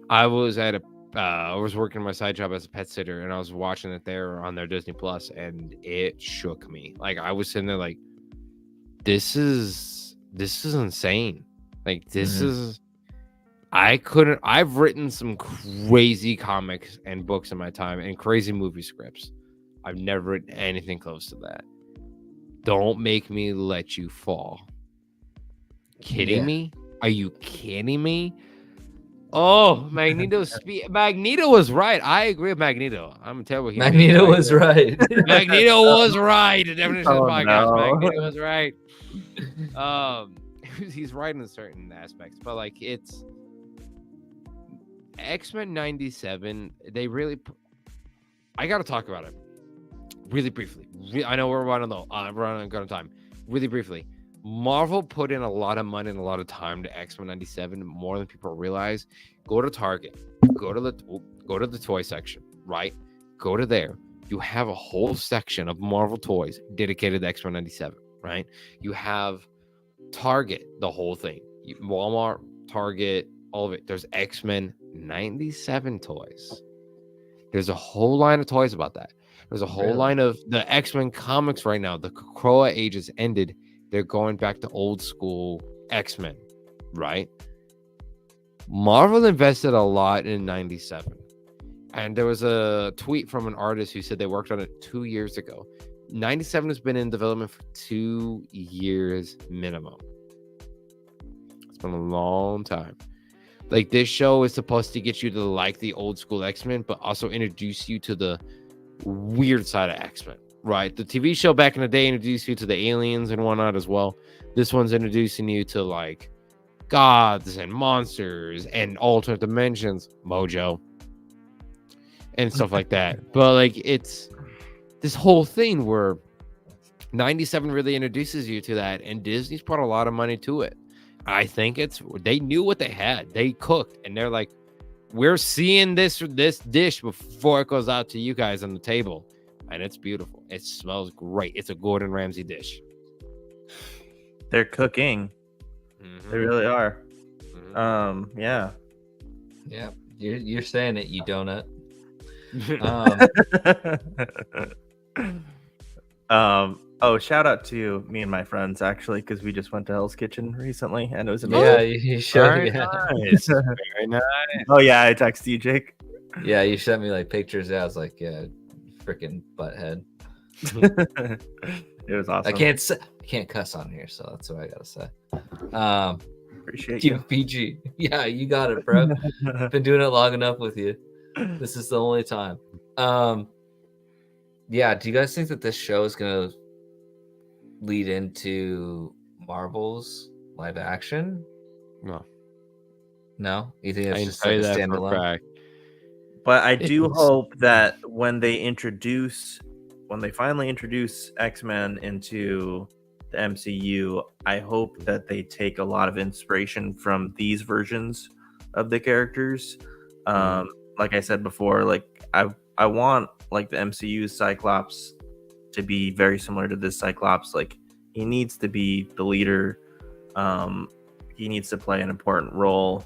I was at I was working my side job as a pet sitter, and I was watching it there on their Disney Plus, and it shook me. Like I was sitting there, like, this is insane. Like this is. I've written some crazy comics and books in my time, and crazy movie scripts. I've never written anything close to that. Don't make me let you fall. Kidding me? Are you kidding me? Oh, Magneto was right. I agree with Magneto. I'm terrible. Magneto was right. Magneto was right. The definition of the podcast. No. Magneto was right. He's right in certain aspects, but like it's X-Men 97. They really. I got to talk about it really briefly. I know we're running low. We're running out of time. Really briefly. Marvel put in a lot of money and a lot of time to X-Men 97, more than people realize. Go to Target, go to the toy section, right? Go to there. You have a whole section of Marvel toys dedicated to X-Men 97, right? You have Target, the whole thing. Walmart, Target, all of it. There's X-Men 97 toys. There's a whole line of toys about that. There's a whole line of the X-Men comics right now. The Krakoa age has ended. They're going back to old school X-Men, right? Marvel invested a lot in 97. And there was a tweet from an artist who said they worked on it 2 years ago. 97 has been in development for 2 years minimum. It's been a long time. Like, this show is supposed to get you to like the old school X-Men, but also introduce you to the weird side of X-Men. Right, the TV show back in the day introduced you to the aliens and whatnot as well. This one's introducing you to like gods and monsters and alternate dimensions, Mojo, and stuff like that. But like, it's this whole thing where 97 really introduces you to that, and Disney's put a lot of money to it. I think they knew what they had. They cooked, and they're like, we're seeing this dish before it goes out to you guys on the table. And it's beautiful. It smells great. It's a Gordon Ramsay dish. They're cooking. Mm-hmm. They really are. Mm-hmm. Yeah. Yeah, you're saying it, you donut. Oh, shout out to me and my friends actually, because we just went to Hell's Kitchen recently, and it was amazing. Yeah, you showed Very me. nice. Very nice. Oh yeah, I texted you, Jake. Yeah, you sent me like pictures. I was like, yeah, freaking butthead. It was awesome. I can't cuss on here, so that's what I gotta say. Appreciate Keep you. it PG. Yeah, you got it, bro. Been doing it long enough with you. This is the only time. Yeah, do you guys think that this show is gonna lead into Marvel's live action? No, you think it's just like a standalone? But I do hope that when they finally introduce X-Men into the MCU, I hope that they take a lot of inspiration from these versions of the characters. Like I said before, like I want like the MCU's Cyclops to be very similar to this Cyclops. Like, he needs to be the leader. He needs to play an important role,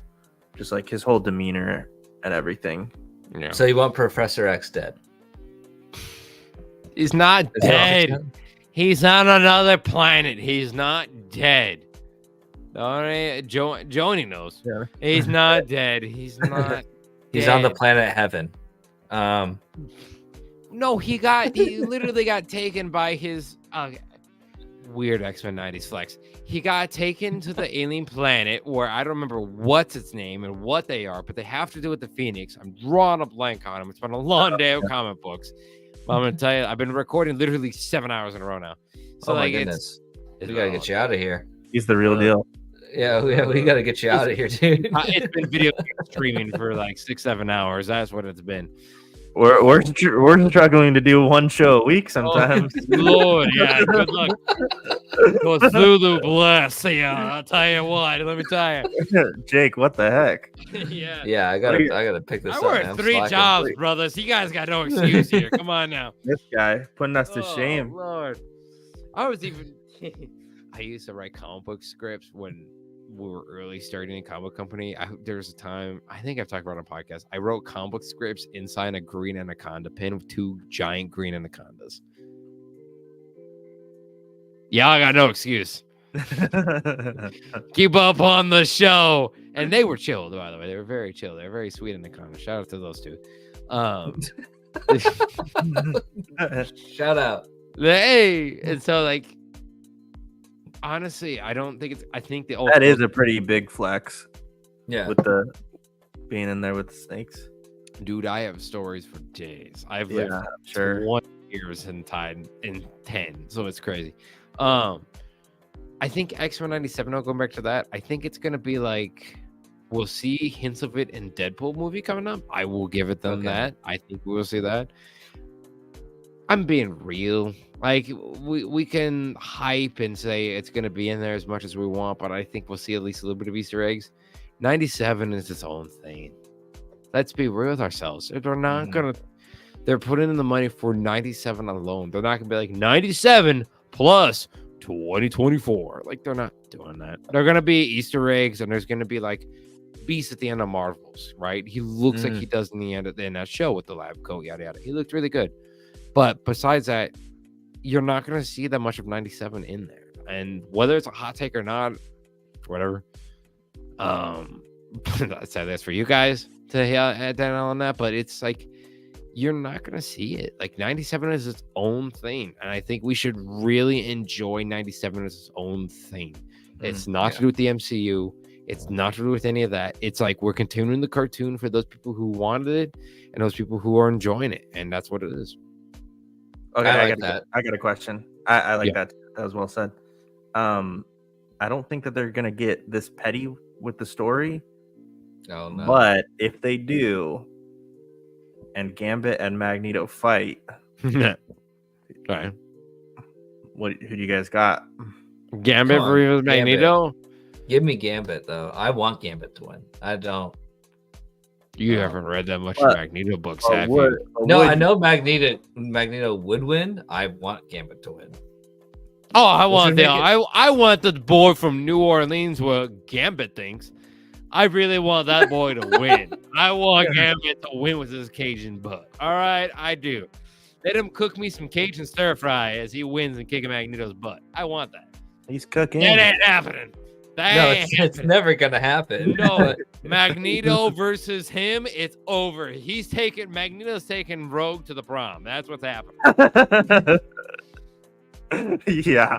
just like his whole demeanor and everything. Yeah. So you want Professor X dead? He's not dead. He's on another planet. He's not dead. All right, Joni knows. Yeah. He's not dead. He's not. He's dead. on the planet Heaven. No, he literally got taken by his weird X-Men 90s flex. He got taken to the alien planet where I don't remember what's its name and what they are, but they have to do with the Phoenix. I'm drawing a blank on him. It's been a long day of comic books. But I'm gonna tell you, I've been recording literally 7 hours in a row now. So my goodness, we gotta get you out of here. He's the real deal. Yeah, we gotta get you out of here, dude. It's been video streaming for like 6-7 hours. That's what it's been. we're struggling to do one show a week sometimes. Oh, Lord, yeah. Good luck. Cthulhu bless. Yeah, I'll tell you what. Let me tell you. Jake, what the heck? Yeah. Yeah, I gotta pick this I up. work man. I'm 3 slacking. jobs, brothers. You guys got no excuse here. Come on now. This guy putting us to Oh, shame. Lord. I used to write comic book scripts when we were early starting a comic company. There was a time, I think I've talked about it on a podcast. I wrote comic book scripts inside a green anaconda pin with 2 giant green anacondas. Yeah, I got no excuse. Keep up on the show. And they were chilled, by the way. They were very chill. They were very sweet anaconda. Shout out to those 2. Shout out. Hey, and so like, honestly, I don't think it's. I think the That is a pretty big flex. Yeah. With the being in there with the snakes. dude. I have stories for days. I've lived sure. 1 years in time in 10, so it's crazy. I think X-Men 97. I'll go back to that. I think it's gonna be like we'll see hints of it in Deadpool movie coming up. I will give it them that. I think we will see that. I'm being real. Like we can hype and say it's gonna be in there as much as we want, but I think we'll see at least a little bit of Easter eggs. 97 is its own thing. Let's be real with ourselves. They're not gonna. They're putting in the money for 97 alone. They're not gonna be like 97 plus 2024. Like they're not doing that. They're gonna be Easter eggs, and there's gonna be like Beast at the end of Marvels, right? He looks like he does in the end in that show with the lab coat, yada yada. He looked really good, but besides that, you're not gonna see that much of 97 in there. And whether it's a hot take or not, whatever. That's for you guys to add down on that, but it's like you're not gonna see it. Like 97 is its own thing, and I think we should really enjoy 97 as its own thing. It's not to do with the MCU. It's not to do with any of that. It's like we're continuing the cartoon for those people who wanted it and those people who are enjoying it, and that's what it is. Okay, I like that. I got a question. I like that. That was well said. I don't think that they're gonna get this petty with the story. Oh no! But if they do, and Gambit and Magneto fight, Right. who do you guys got? Gambit versus Magneto. Give me Gambit though. I want Gambit to win. I don't. You haven't read that much Magneto books, have you? No, I know Magneto would win. I want Gambit to win. Oh, I want the boy from New Orleans where Gambit thinks. I really want that boy to win. I want Gambit to win with his Cajun butt. All right, I do. Let him cook me some Cajun stir fry as he wins and kicking Magneto's butt. I want that. He's cooking. That ain't happening. It's never gonna happen. No, Magneto versus him, it's over. Magneto's taking Rogue to the prom. That's what's happening. Yeah.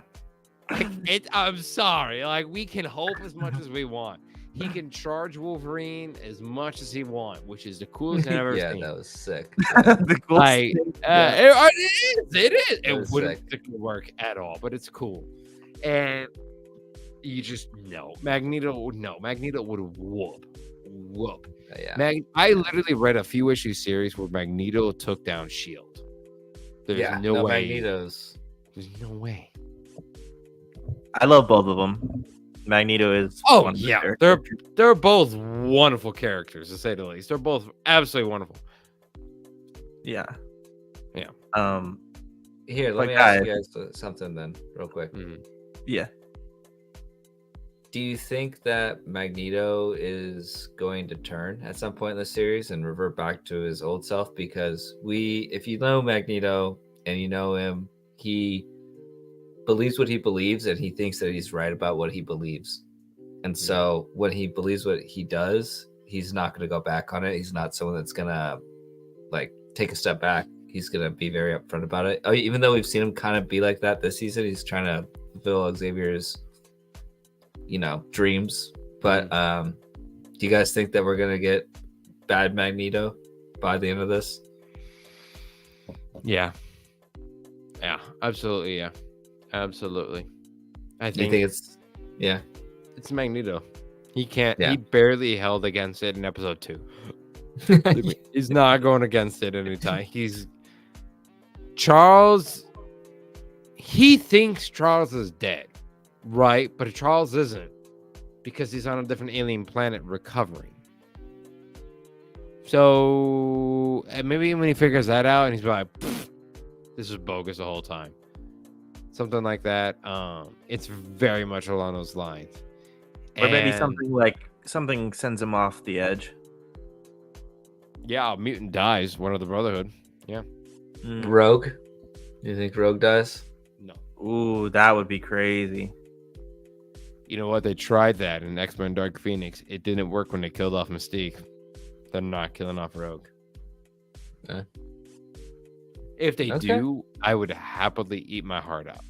I'm sorry. Like, we can hope as much as we want. He can charge Wolverine as much as he wants, which is the coolest thing I've ever seen. Yeah, that was sick. The coolest thing. It is. It wouldn't work at all, but it's cool. And you just Magneto would whoop. Yeah. I literally read a few issue series where Magneto took down S.H.I.E.L.D. There's no way. There's no way. I love both of them. Magneto is. Oh yeah, they're both wonderful characters to say the least. They're both absolutely wonderful. Yeah. Here, let me ask you guys something then, real quick. Yeah. Do you think that Magneto is going to turn at some point in the series and revert back to his old self? Because if you know Magneto and you know him, he believes what he believes and he thinks that he's right about what he believes. And so when he believes what he does, he's not going to go back on it. He's not someone that's going to like take a step back. He's going to be very upfront about it. Even though we've seen him kind of be like that this season, he's trying to fulfill Xavier's dreams. But do you guys think that we're gonna get bad Magneto by the end of this? Yeah, absolutely. I think it's it's Magneto. He can't. Yeah. He barely held against it in episode 2. He's not going against it anytime. Charles. He thinks Charles is dead, right? But Charles isn't, because he's on a different alien planet recovering. So maybe when he figures that out, and he's like, "This was bogus the whole time," something like that. It's very much along those lines. Or maybe something sends him off the edge. Yeah, a mutant dies. One of the Brotherhood. Yeah. Rogue. You think Rogue dies? No. Ooh, that would be crazy. You know what? They tried that in X-Men Dark Phoenix. It didn't work when they killed off Mystique. They're not killing off Rogue. If they do, I would happily eat my heart out.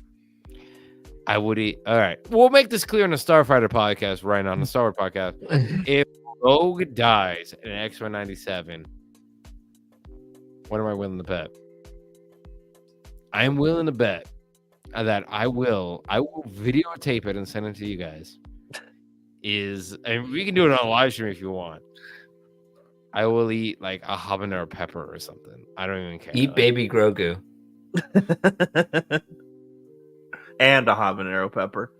I would eat. All right. We'll make this clear on the Starfighter podcast right now, on the Star Wars podcast. If Rogue dies in X-Men 97, what am I willing to bet? I'm willing to bet that I will videotape it and send it to you guys. And we can do it on a live stream if you want. I will eat like a habanero pepper or something. I don't even care. Eat baby Grogu. And a habanero pepper.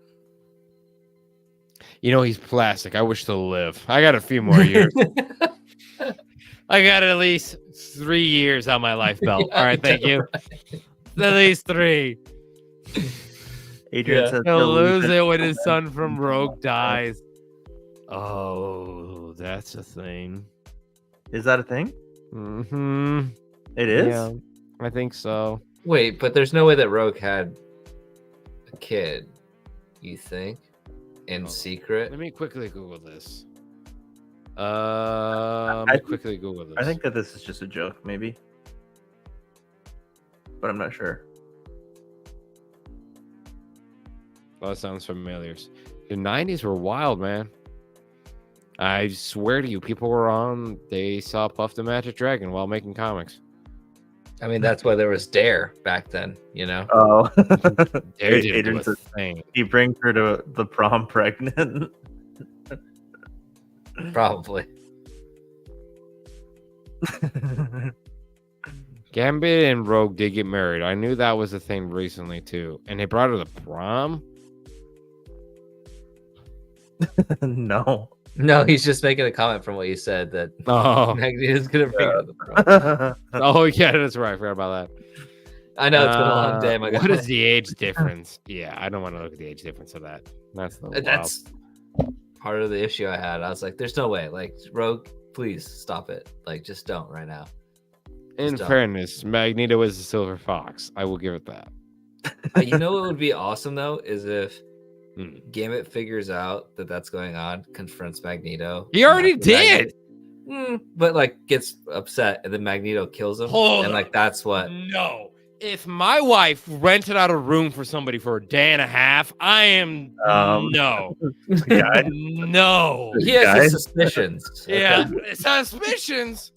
You know, he's plastic. I wish to live. I got a few more years. I got at least 3 years on my life belt. All right, thank you. At least 3. Adrian says he'll lose it when his son from Rogue dies. Oh, that's a thing. Is that a thing? Mm-hmm. It is? Yeah, I think so. Wait, but there's no way that Rogue had a kid, you think? In secret? Let me quickly Google this. I think that this is just a joke, maybe. But I'm not sure. That sounds familiar. The 90s were wild, man. I swear to you, people were on. They saw Puff the Magic Dragon while making comics. I mean, that's why there was Dare back then, you know? Oh. Dare didn't do a thing. He brings her to the prom pregnant. Probably. Gambit and Rogue did get married. I knew that was a thing recently, too. And they brought her to the prom? No, he's just making a comment from what you said that Magneto's gonna bring her to the prom. Oh yeah, that's right. I forgot about that. I know it's been a long day. My God. What is the age difference? Yeah, I don't want to look at the age difference of that. That's part of the issue I had. I was like, "There's no way." Like, Rogue, please stop it. Like, just don't right now. In fairness, Magneto is a silver fox. I will give it that. You know what would be awesome though is if Gambit figures out that that's going on, confronts Magneto. He already did. But like gets upset and then Magneto kills him. And like that's what. No. If my wife rented out a room for somebody for a day and a half, I am no. No. He has his suspicions. Yeah. Suspicions.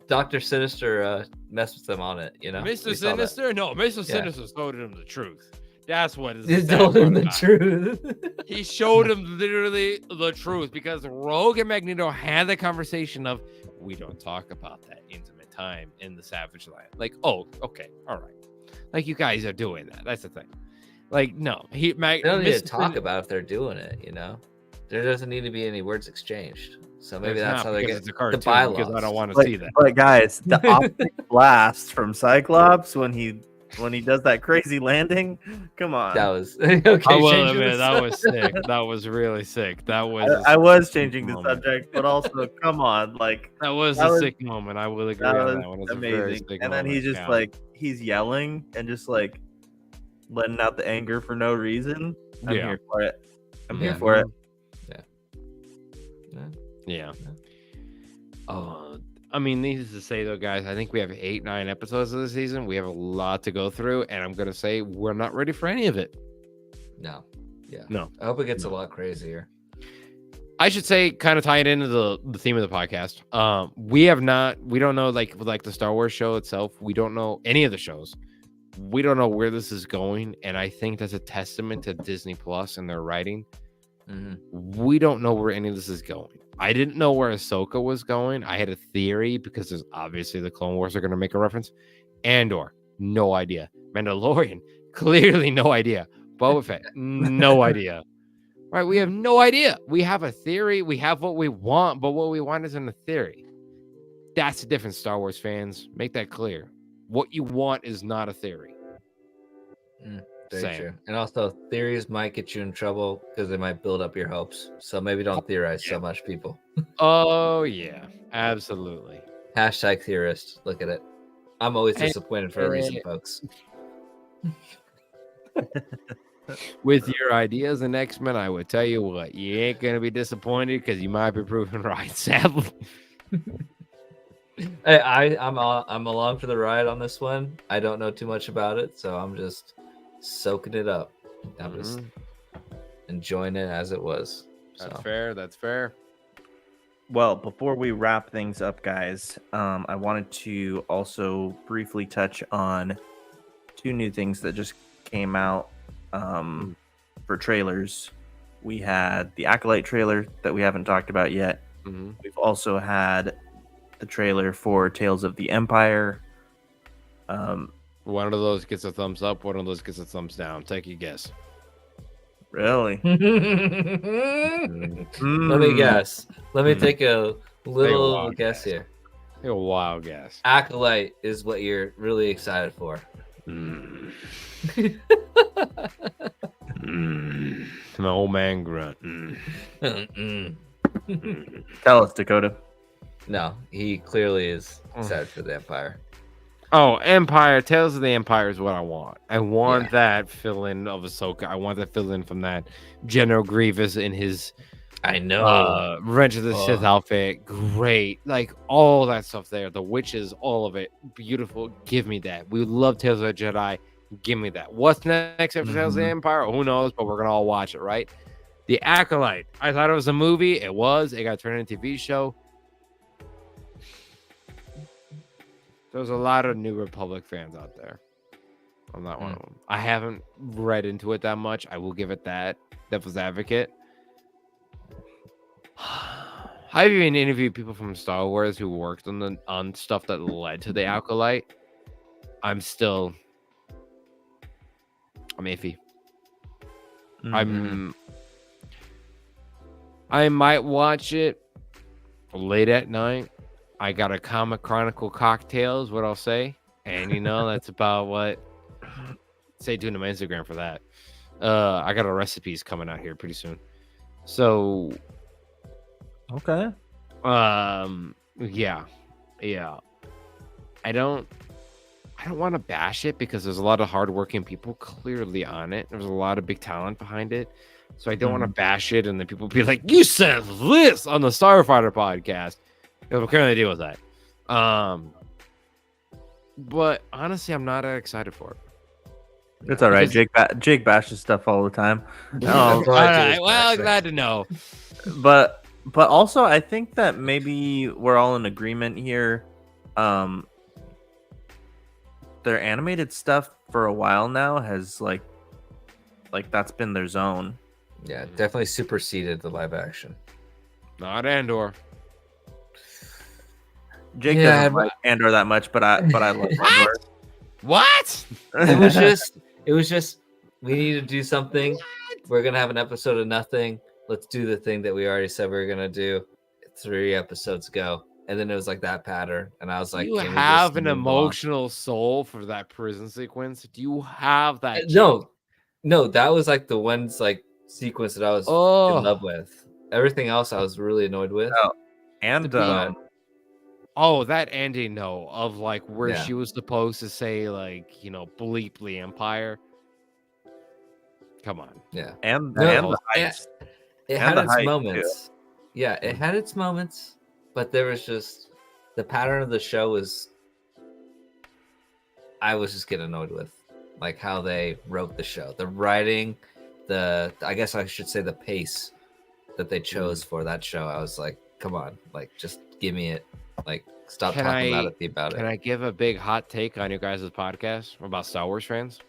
Dr. Sinister messed with them on it, you know. Mr. Sinister? No, Mr. Sinister told him the truth. That's what he told him the truth. He showed him literally the truth because Rogue and Magneto had the conversation of, we don't talk about that intimate time in the Savage Land. Like, oh, okay, all right. Like, you guys are doing that. That's the thing. Like, no. They don't need to talk about if they're doing it, you know? There doesn't need to be any words exchanged. So maybe that's how they get the bylaws. Because I don't want to see that. But guys, the optic blast from Cyclops when he does that crazy landing, come on. That was okay. I will admit, that was sick. That was really sick. That was. I was changing the subject, but also, come on, like that was a sick moment. I will agree on that one. It was amazing. And then he's just like he's yelling and just like letting out the anger for no reason. I'm here for it. I'm here for it. Yeah. I mean, needless to say, though, guys, I think we have 8-9 episodes of the season. We have a lot to go through, and I'm going to say we're not ready for any of it. No. Yeah. No. I hope it gets a lot crazier. I should say, kind of tie it into the theme of the podcast. We don't know, like the Star Wars show itself. We don't know any of the shows. We don't know where this is going, and I think that's a testament to Disney Plus and their writing. We don't know where any of this is going. I didn't know where Ahsoka was going. I had a theory because there's obviously the Clone Wars are going to make a reference. Andor, no idea. Mandalorian, clearly no idea. Boba Fett, no idea. Right? We have no idea. We have a theory. We have what we want, but what we want isn't a theory. That's the difference, Star Wars fans. Make that clear. What you want is not a theory. Very true. And also, theories might get you in trouble because they might build up your hopes. So maybe don't theorize so much, people. Oh, yeah. Absolutely. Hashtag theorist. Look at it. I'm always disappointed for a reason, folks. With your ideas in X-Men, I would tell you what, you ain't going to be disappointed because you might be proven right, sadly. Hey, I'm along for the ride on this one. I don't know too much about it, so I'm just soaking it up. I'm just enjoying it as it was. That's fair. That's fair. Well, before we wrap things up, guys, I wanted to also briefly touch on 2 new things that just came out for trailers. We had the Acolyte trailer that we haven't talked about yet. We've also had the trailer for Tales of the Empire. One of those gets a thumbs up, one of those gets a thumbs down. Take a guess. Really? Let me guess. Let me take a little guess here. Take a wild guess. Acolyte is what you're really excited for. An old man grunt. Tell us, Dakota. No, he clearly is excited for the Empire. Oh, Empire. Tales of the Empire is what I want. I want that fill-in of Ahsoka. I want that fill-in from that General Grievous in his Revenge of the Sith outfit. Great. Like, all that stuff there. The witches, all of it. Beautiful. Give me that. We love Tales of the Jedi. Give me that. What's next after Tales of the Empire? Who knows, but we're going to all watch it, right? The Acolyte. I thought it was a movie. It was. It got turned into a TV show. There's a lot of New Republic fans out there. I'm not one of them. I haven't read into it that much. I will give it that. Devil's advocate. I've even interviewed people from Star Wars who worked on stuff that led to the Acolyte. I'm iffy. I might watch it late at night. I got a Comic Chronicle cocktails, what I'll say. And, that's about what. Stay tuned to my Instagram for that. I got a recipes coming out here pretty soon. So. Okay. Yeah. I don't want to bash it because there's a lot of hardworking people clearly on it. There's a lot of big talent behind it. So I don't want to bash it. And then people be like, you said this on the Starfighter podcast. We're currently deal with that. But honestly, I'm not excited for it. It's all right. Jake bashes stuff all the time. All right. Well, glad to know. But also, I think that maybe we're all in agreement here. Their animated stuff for a while now has like that's been their zone. Yeah, definitely superseded the live action. Not Andor. Jake doesn't like Andor that much, but I love Andor. What? It was just we need to do something. What? We're gonna have an episode of nothing. Let's do the thing that we already said we were gonna do. 3 episodes ago, and then it was like that pattern, and I was like, "You have an emotional soul for that prison sequence? Do you have that?" No, that was like the one sequence that I was in love with. Everything else I was really annoyed with. Oh, and that ending of where she was supposed to say bleep the Empire. Come on. Yeah. And the heights. It had its moments. Too. Yeah, it had its moments, but there was just the pattern of the show I was just getting annoyed with how they wrote the show. The writing, I guess I should say the pace that they chose for that show. I was like, come on, just give me it. Stop talking about it. Can I give a big hot take on your guys' podcast about Star Wars fans?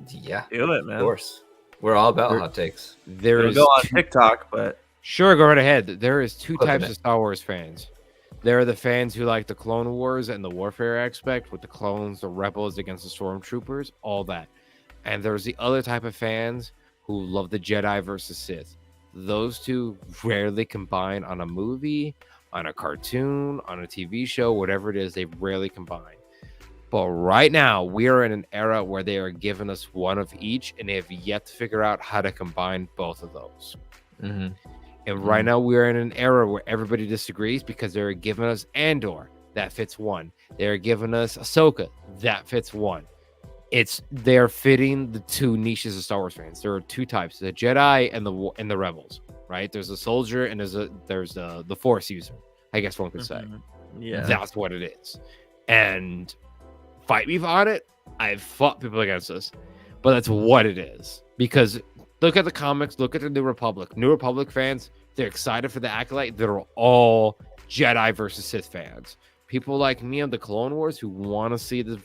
Yeah. Do it, man. Of course. We're all about hot takes. There It'll is go on TikTok, but sure, go right ahead. There is two Clipping types it. of Star Wars fans. There are the fans who like the Clone Wars and the warfare aspect with the clones, the rebels against the stormtroopers, all that. And there's the other type of fans who love the Jedi versus Sith. Those two rarely combine on a movie, on a cartoon, on a TV show, whatever it is, they rarely combine. But right now, we are in an era where they are giving us one of each, and they have yet to figure out how to combine both of those. Mm-hmm. And right now, we are in an era where everybody disagrees because they're giving us Andor, that fits one. They're giving us Ahsoka, that fits one. They're fitting the two niches of Star Wars fans. There are two types: the Jedi and the Rebels. Right? There's a soldier and there's the Force user. I guess one could say. yeah, That's what it is. And fight me on it. I've fought people against this, but that's what it is. Because look at the comics, look at the New Republic. New Republic fans, they're excited for the Acolyte. They're all Jedi versus Sith fans. People like me on the Clone Wars who want to see the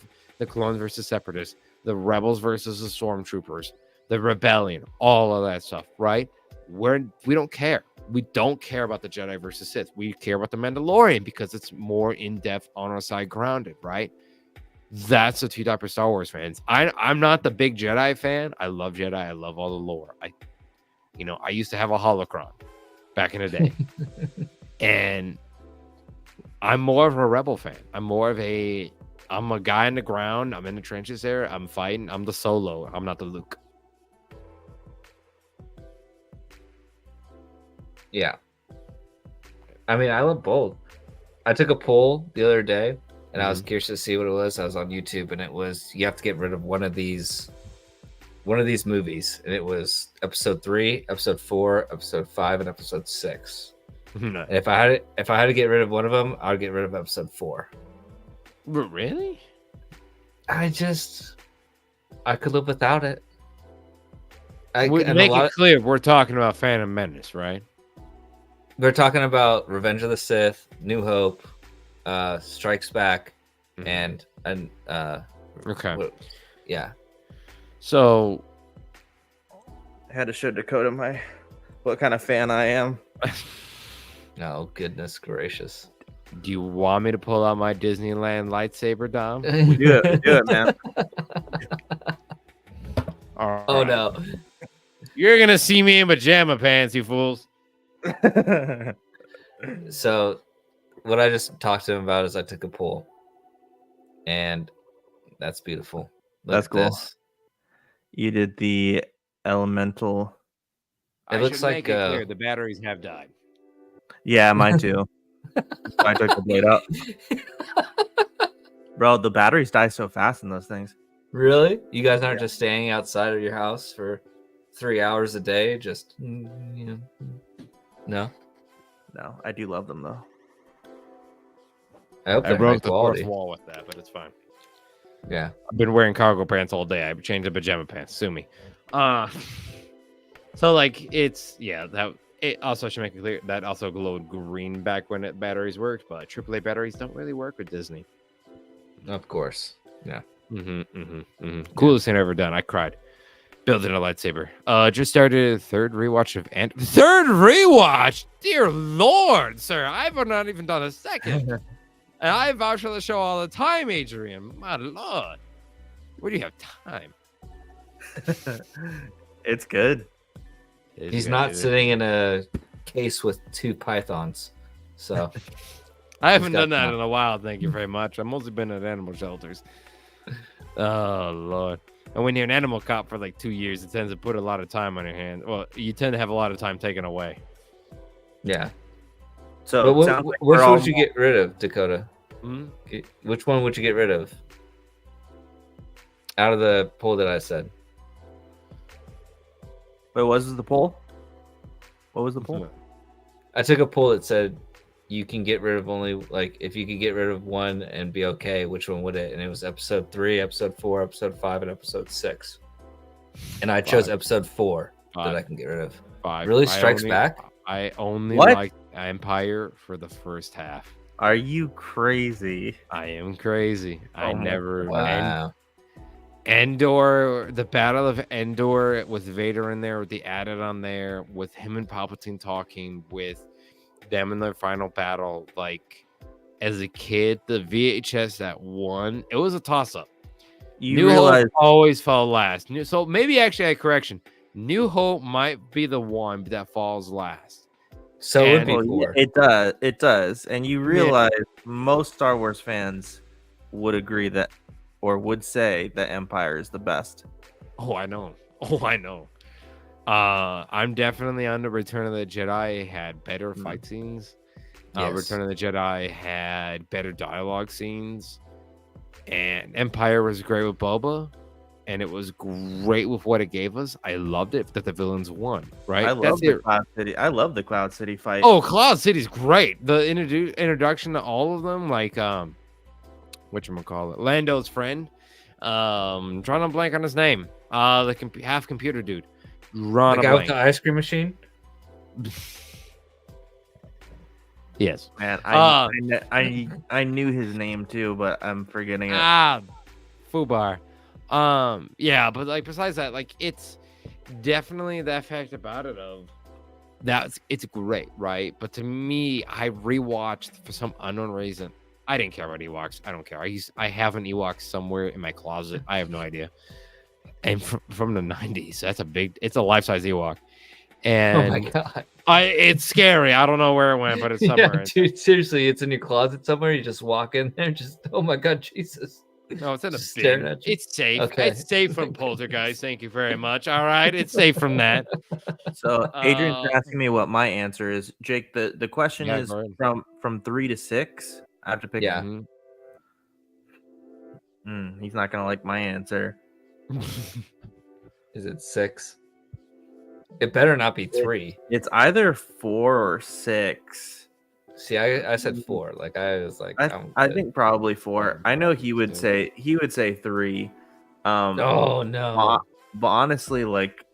clones versus Separatists, the Rebels versus the Stormtroopers, the Rebellion, all of that stuff, right? We don't care. We don't care about the Jedi versus Sith. We care about the Mandalorian because it's more in-depth, on our side grounded, right? That's the two type of Star Wars fans. I'm not the big Jedi fan. I love Jedi. I love all the lore. I used to have a holocron back in the day. And I'm more of a Rebel fan. I'm a guy on the ground. I'm in the trenches there. I'm fighting. I'm the Solo. I'm not the Luke. Yeah. I mean, I love both. I took a poll the other day, and I was curious to see what it was. I was on YouTube, and it was you have to get rid of one of these movies, and it was episode 3, episode 4, episode 5, and episode 6. No. And if I had to get rid of one of them, I would get rid of episode 4. Really? I could live without it. Make it clear, we're talking about Phantom Menace, right? We're talking about Revenge of the Sith, New Hope, Strikes Back, and okay. Yeah. So I had to show Dakota what kind of fan I am. Oh, goodness gracious. do you want me to pull out my Disneyland lightsaber, Dom? Do it, man. All Oh right. no. You're gonna see me in pajama pants, you fools. So what I just talked to him about is I took a poll, and that's beautiful. Look That's at cool. this. You did the elemental. It I looks should make like, it clear, the batteries have died. Yeah, mine too. I took the blade out. Bro, the batteries die so fast in those things. Really? You guys aren't just standing outside of your house for 3 hours a day? Just, No? No, I do love them though. I hope I they're high broke the quality. fourth wall with that, but it's fine. Yeah. I've been wearing cargo pants all day. I changed to pajama pants. Sue me. So like it's that it also should make it clear that also glowed green back when batteries worked, but AAA batteries don't really work with Disney. Of course. Yeah. Coolest thing I've ever done. I cried. Building a lightsaber. Just started a third rewatch of third rewatch. Dear Lord, sir, I've not even done a second. And I vouch for the show all the time, Adrian. My Lord, where do you have time? It's good. He's not sitting in a case with 2 pythons. So I haven't got done that time. in a while. Thank you very much. I've mostly been at animal shelters. Oh Lord. And when you're an animal cop for like 2 years, it tends to put a lot of time on your hands. Well, you tend to have a lot of time taken away. yeah. So But it which sounds like one we're all- would you get rid of, Dakota? Hmm? Which one would you get rid of? Out of the poll that I said. Wait, what was the poll? What was the poll? I took a poll that said you can get rid of only, like, if you could get rid of one and be okay, which one would it? And it was episode 3, episode 4, episode 5, and episode 6. And I chose episode 4 that I can get rid of. 5. Really? Strikes Back? I only What? like Empire for the first half. Are you crazy? I am crazy. I Oh my never. Wow. Endor, the Battle of Endor with Vader in there, with the added on there, with him and Palpatine talking, with them in their final battle. Like, as a kid, the VHS that won, it was a toss-up. New Hope always fell last. So maybe actually a correction. New Hope might be the one that falls last. So it does. And you realize most Star Wars fans would agree that, or would say that Empire is the best. Oh, I know. I'm definitely on the Return of the Jedi. Had better fight scenes. Return of the Jedi had better dialogue scenes. And Empire was great with Boba, and it was great with what it gave us. I loved it that the villains won, right? I love the Cloud City. I love the Cloud City fight. Oh, Cloud City's great. The introduction to all of them, like whatchamacallit, Lando's friend. Trying to blank on his name. The half computer dude. The guy with the ice cream machine. Yes, man. I knew his name too, but I'm forgetting it. Fubar. Yeah, but like besides that, like it's definitely the fact about it of it's great, right? But to me, I rewatched for some unknown reason. I didn't care about Ewoks. I don't care. I have an Ewok somewhere in my closet. I have no idea. And from the 90s, it's a life-size Ewok. And oh my god. It's scary. I don't know where it went, but it's somewhere. Yeah, dude, seriously, it's in your closet somewhere. You just walk in there, oh my god, Jesus. No, it's in a bin. It's safe. Okay. It's safe from poltergeist. Thank you very much. All right, it's safe from that. So Adrian's asking me what my answer is. Jake, the question is from 3 to 6. I have to pick. Yeah. He's not gonna like my answer. Is it 6? It better not be 3. It's either 4 or 6. See, I said 4. Like I was like, I think probably 4. I know he would say 3. Oh no. But honestly, like,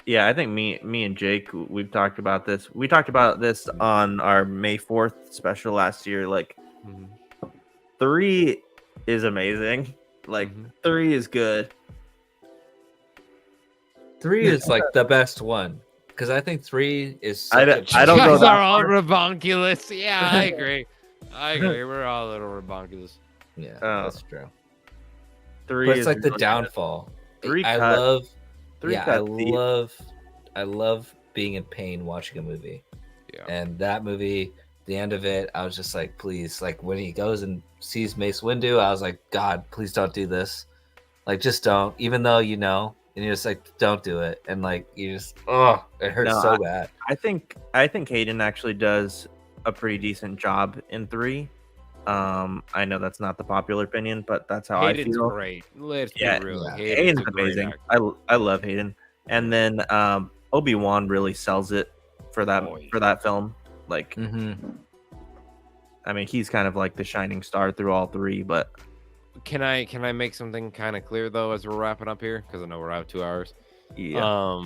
yeah, I think me and Jake, we've talked about this. We talked about this on our May 4th special last year. Like, 3 is amazing. Like, 3 is good. 3 is like the best one because I think 3 is. I don't know. You guys are all rebonculous. Yeah, I agree. We're all a little rebonculous. Yeah, that's true. 3 but it's is like the really downfall. Good. I love being in pain watching a movie. Yeah. And that movie, the end of it, I was just like, please, like when he goes and sees Mace Windu, I was like, God, please don't do this. Like, just don't. Even though you know. And you're just like, don't do it. And like, you just, it hurts so bad. I think Hayden actually does a pretty decent job in 3. I know that's not the popular opinion, but that's how Hayden's I feel. Great. Let's be real. Hayden's amazing. I love Hayden. And then Obi-Wan really sells it for that film. Like, I mean, he's kind of like the shining star through all 3, but. Can I make something kind of clear though as we're wrapping up here because I know we're out 2 hours. Yeah.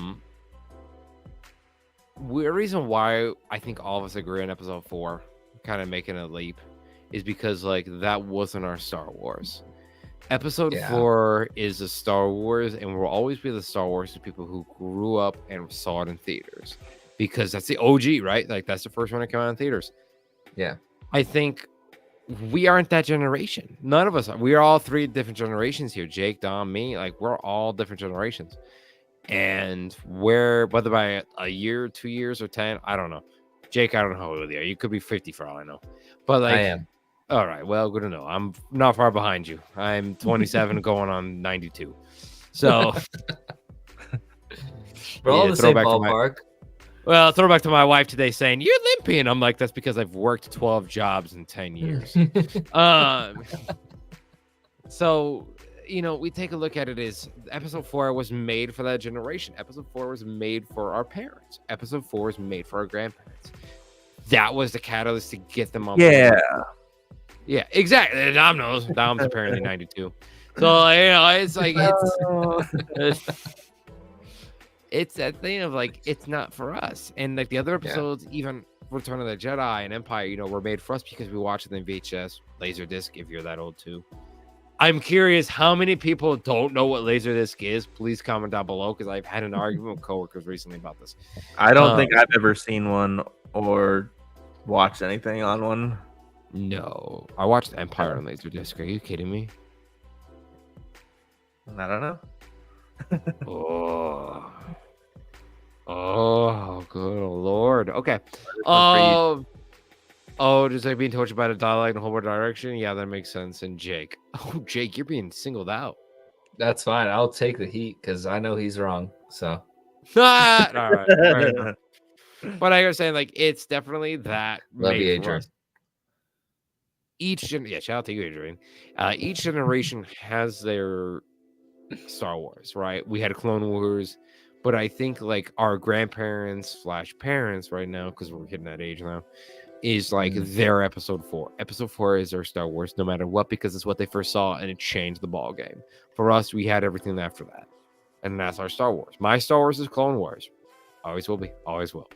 The reason why I think all of us agree on episode 4, kind of making a leap, is because like that wasn't our Star Wars. Episode 4 is a Star Wars, and will always be the Star Wars to people who grew up and saw it in theaters, because that's the OG, right? Like that's the first one that came out in theaters. Yeah, I think. We aren't that generation. None of us are. We are all 3 different generations here. Jake, Dom, me. Like, we're all different generations. And whether by a year, 2 years, or 10, I don't know. Jake, I don't know how old you are. You could be 50 for all I know. But like, I am. All right. Well, good to know. I'm not far behind you. I'm 27 going on 92. So. We're all the same ballpark. Well, throwback to my wife today saying, "You're limpy." And I'm like, that's because I've worked 12 jobs in 10 years. So, we take a look at it as episode 4 was made for that generation. Episode 4 was made for our parents. Episode 4 was made for our grandparents. That was the catalyst to get them on. Yeah. Yeah, exactly. Dom knows. Dom's apparently 92. So, it's like, it's that thing of like, it's not for us. And like the other episodes, even Return of the Jedi and Empire, were made for us because we watched them in VHS, Laserdisc, if you're that old too. I'm curious how many people don't know what Laserdisc is. Please comment down below because I've had an argument with coworkers recently about this. I don't think I've ever seen one or watched anything on one. No, I watched Empire on Laserdisc. Are you kidding me? I don't know. Oh, good Lord. Okay. Just like being tortured by the dialect in a whole more direction. Yeah, that makes sense. And Jake. Oh, Jake, you're being singled out. That's fine. I'll take the heat because I know he's wrong. So. All right. But I was saying, like, it's definitely that. Love you, Adrian. Shout out to you, Adrian. Each generation has their Star Wars, right? We had Clone Wars, but I think like our grandparents / parents right now, because we're hitting that age now, is like their episode 4. Episode 4 is their Star Wars, no matter what, because it's what they first saw and it changed the ball game. For us, we had everything after that, and that's our Star Wars. My Star Wars is Clone Wars. Always will be, always will.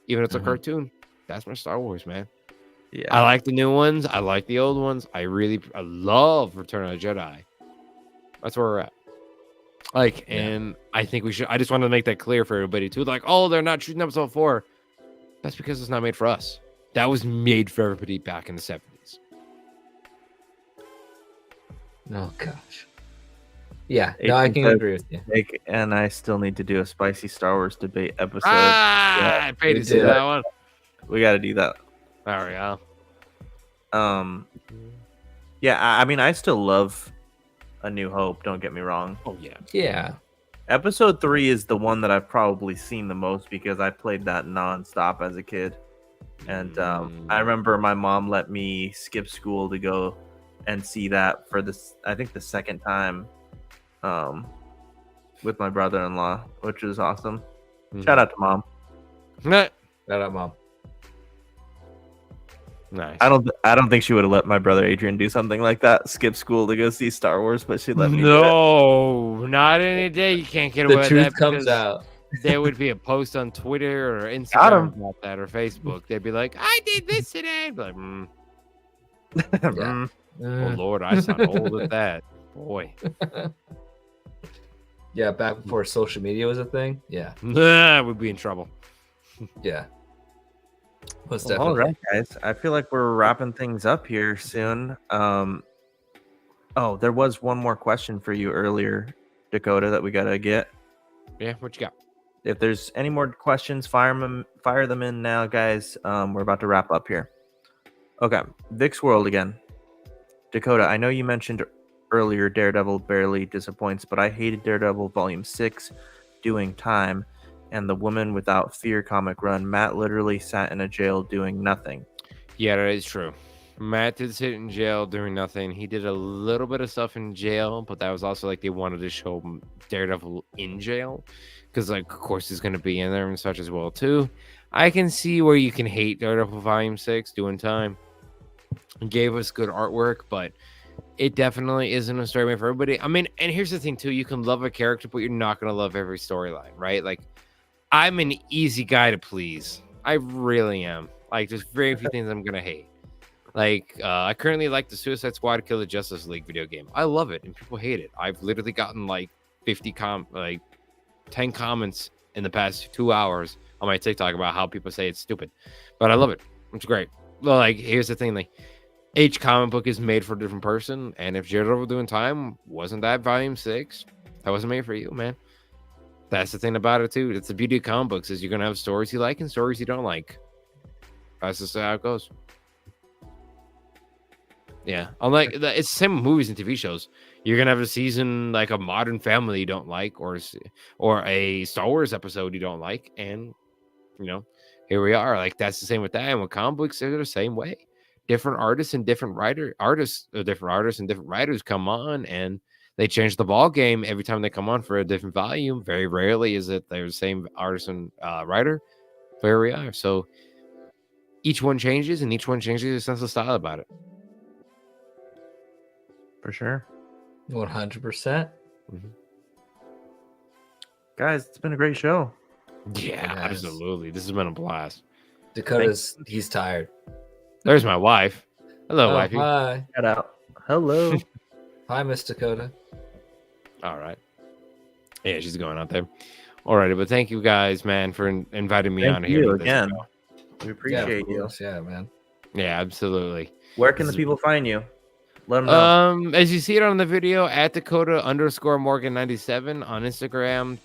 Even if it's a cartoon, that's my Star Wars, man. Yeah, I like the new ones. I like the old ones. I love Return of the Jedi. That's where we're at. Like, and I think we should. I just want to make that clear for everybody too. Like, oh, they're not shooting episode 4. That's because it's not made for us. That was made for everybody back in the 70s. Oh gosh. Yeah, no, I can agree with you. And I still need to do a spicy Star Wars debate episode. I paid to see that one. We got to do that. There we go. Yeah, I mean, I still love A New Hope. Don't get me wrong. Oh yeah. Yeah. Episode 3 is the one that I've probably seen the most because I played that nonstop as a kid. And I remember my mom let me skip school to go and see that for this, I think the second time, with my brother-in-law, which was awesome. Shout out to mom. Shout out, mom. Nice. I don't think she would have let my brother Adrian do something like that, skip school to go see Star Wars, but she let me. No, not any day. You can't get away with that. The truth comes out. There would be a post on Twitter or Instagram about that, or Facebook. They'd be like, "I did this today." I'd be like, Oh Lord, I sound old at that. Boy. Yeah, back before social media was a thing. Yeah. We'd be in trouble. Yeah. Most definitely. All right, guys. I feel like we're wrapping things up here soon. There was one more question for you earlier, Dakota, that we gotta get. Yeah, what you got? If there's any more questions, fire them in now, guys. We're about to wrap up here. Okay, Vic's World again. Dakota, I know you mentioned earlier Daredevil barely disappoints, but I hated Daredevil Volume 6, Doing Time, and the Woman Without Fear comic run. Matt literally sat in a jail doing nothing. Yeah, that is true. Matt did sit in jail doing nothing. He did a little bit of stuff in jail, but that was also like they wanted to show Daredevil in jail because, like, of course, he's going to be in there and such as well, too. I can see where you can hate Daredevil Volume 6, Doing Time. It gave us good artwork, but it definitely isn't a story made for everybody. I mean, and here's the thing, too. You can love a character, but you're not going to love every storyline, right? Like, I'm an easy guy to please. I really am. Like, there's very few things I'm going to hate. Like, I currently like the Suicide Squad Kill the Justice League video game. I love it, and people hate it. I've literally gotten, like, 10 comments in the past 2 hours on my TikTok about how people say it's stupid. But I love it. It's great. Well, like, here's the thing. Like, each comic book is made for a different person, and if Daredevil Doing Time wasn't that Volume 6, that wasn't made for you, man. That's the thing about it, too. It's the beauty of comic books is you're going to have stories you like and stories you don't like. That's just how it goes. Yeah. Unlike, it's the same with movies and TV shows. You're going to have a season like a Modern Family you don't like or a Star Wars episode you don't like. And, you know, here we are. Like, that's the same with that. And with comic books, they're the same way. Different artists and different writers come on and they change the ball game every time they come on for a different volume. Very rarely is it they're the same artist and writer. But here we are. So each one changes and each one changes their sense of style about it. For sure. 100%. Mm-hmm. Guys, it's been a great show. Yeah, absolutely. This has been a blast. He's tired. There's my wife. Hello, wifey. Hi. Shout out. Hello. Hi, Miss Dakota. All right. Yeah, she's going out there. Alrighty, but thank you guys, man, for inviting me on Thank here. you to this again. show. We appreciate you. Yeah, man. Yeah, absolutely. Where can the people find you? Let them know. As you see it on the video, at Dakota_Morgan97 on Instagram,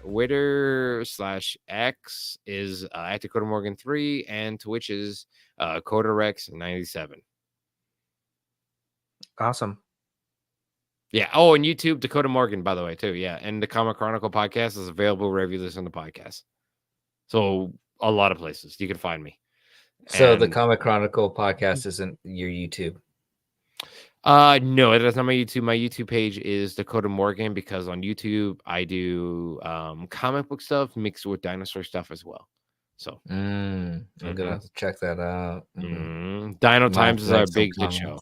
Twitter/X is at Dakota Morgan 3, and Twitch is CodaRex97. Awesome. Yeah. Oh, and YouTube, Dakota Morgan, by the way, too. Yeah. And the Comic Chronicle Podcast is available wherever you listen to podcast. So a lot of places you can find me. So the Comic Chronicle Podcast isn't your YouTube? No, that's not my YouTube. My YouTube page is Dakota Morgan, because on YouTube I do comic book stuff mixed with dinosaur stuff as well. So I'm gonna have to check that out. Dino Times is our big hit show.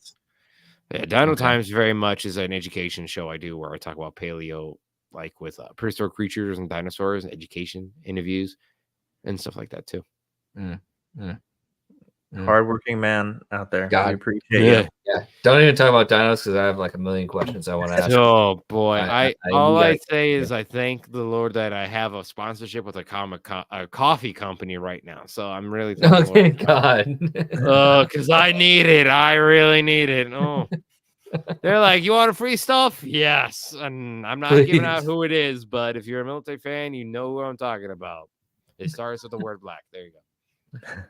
Yeah, Dino Times very much is an education show I do where I talk about paleo, like with prehistoric creatures and dinosaurs and education interviews and stuff like that too. Hardworking man out there. God. We appreciate you. Yeah. Don't even talk about dinos because I have like a million questions I want to ask. Oh boy, I say is I thank the Lord that I have a sponsorship with a coffee company right now. So I'm really thankful. Oh, thank God. Because I need it. I really need it. Oh, they're like, you want free stuff? Yes. And I'm not giving out who it is, but if you're a military fan, you know who I'm talking about. It starts with the word black. There you go.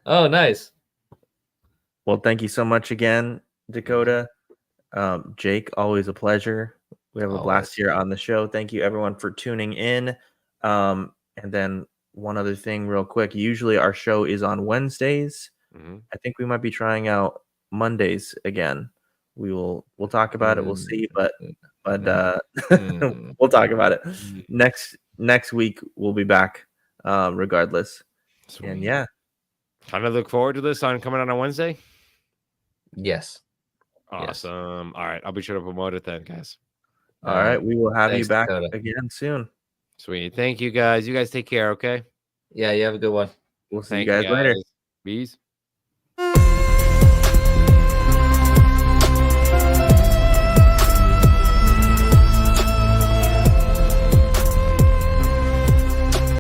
Oh, nice. Well, thank you so much again, Dakota. Jake, always a pleasure. We have a blast here on the show. Thank you, everyone, for tuning in. And then one other thing real quick. Usually our show is on Wednesdays. I think we might be trying out Mondays again. We'll talk about it. We'll see, but we'll talk about it. Next week we'll be back regardless. Sweet. And yeah. Kind of look forward to this on coming out on Wednesday. Yes. Awesome. Yes. All right. I'll be sure to promote it then, guys. All right. We will have you back again soon. Sweet. Thank you, guys. You guys take care, okay? Yeah, you have a good one. We'll see you guys later. Peace.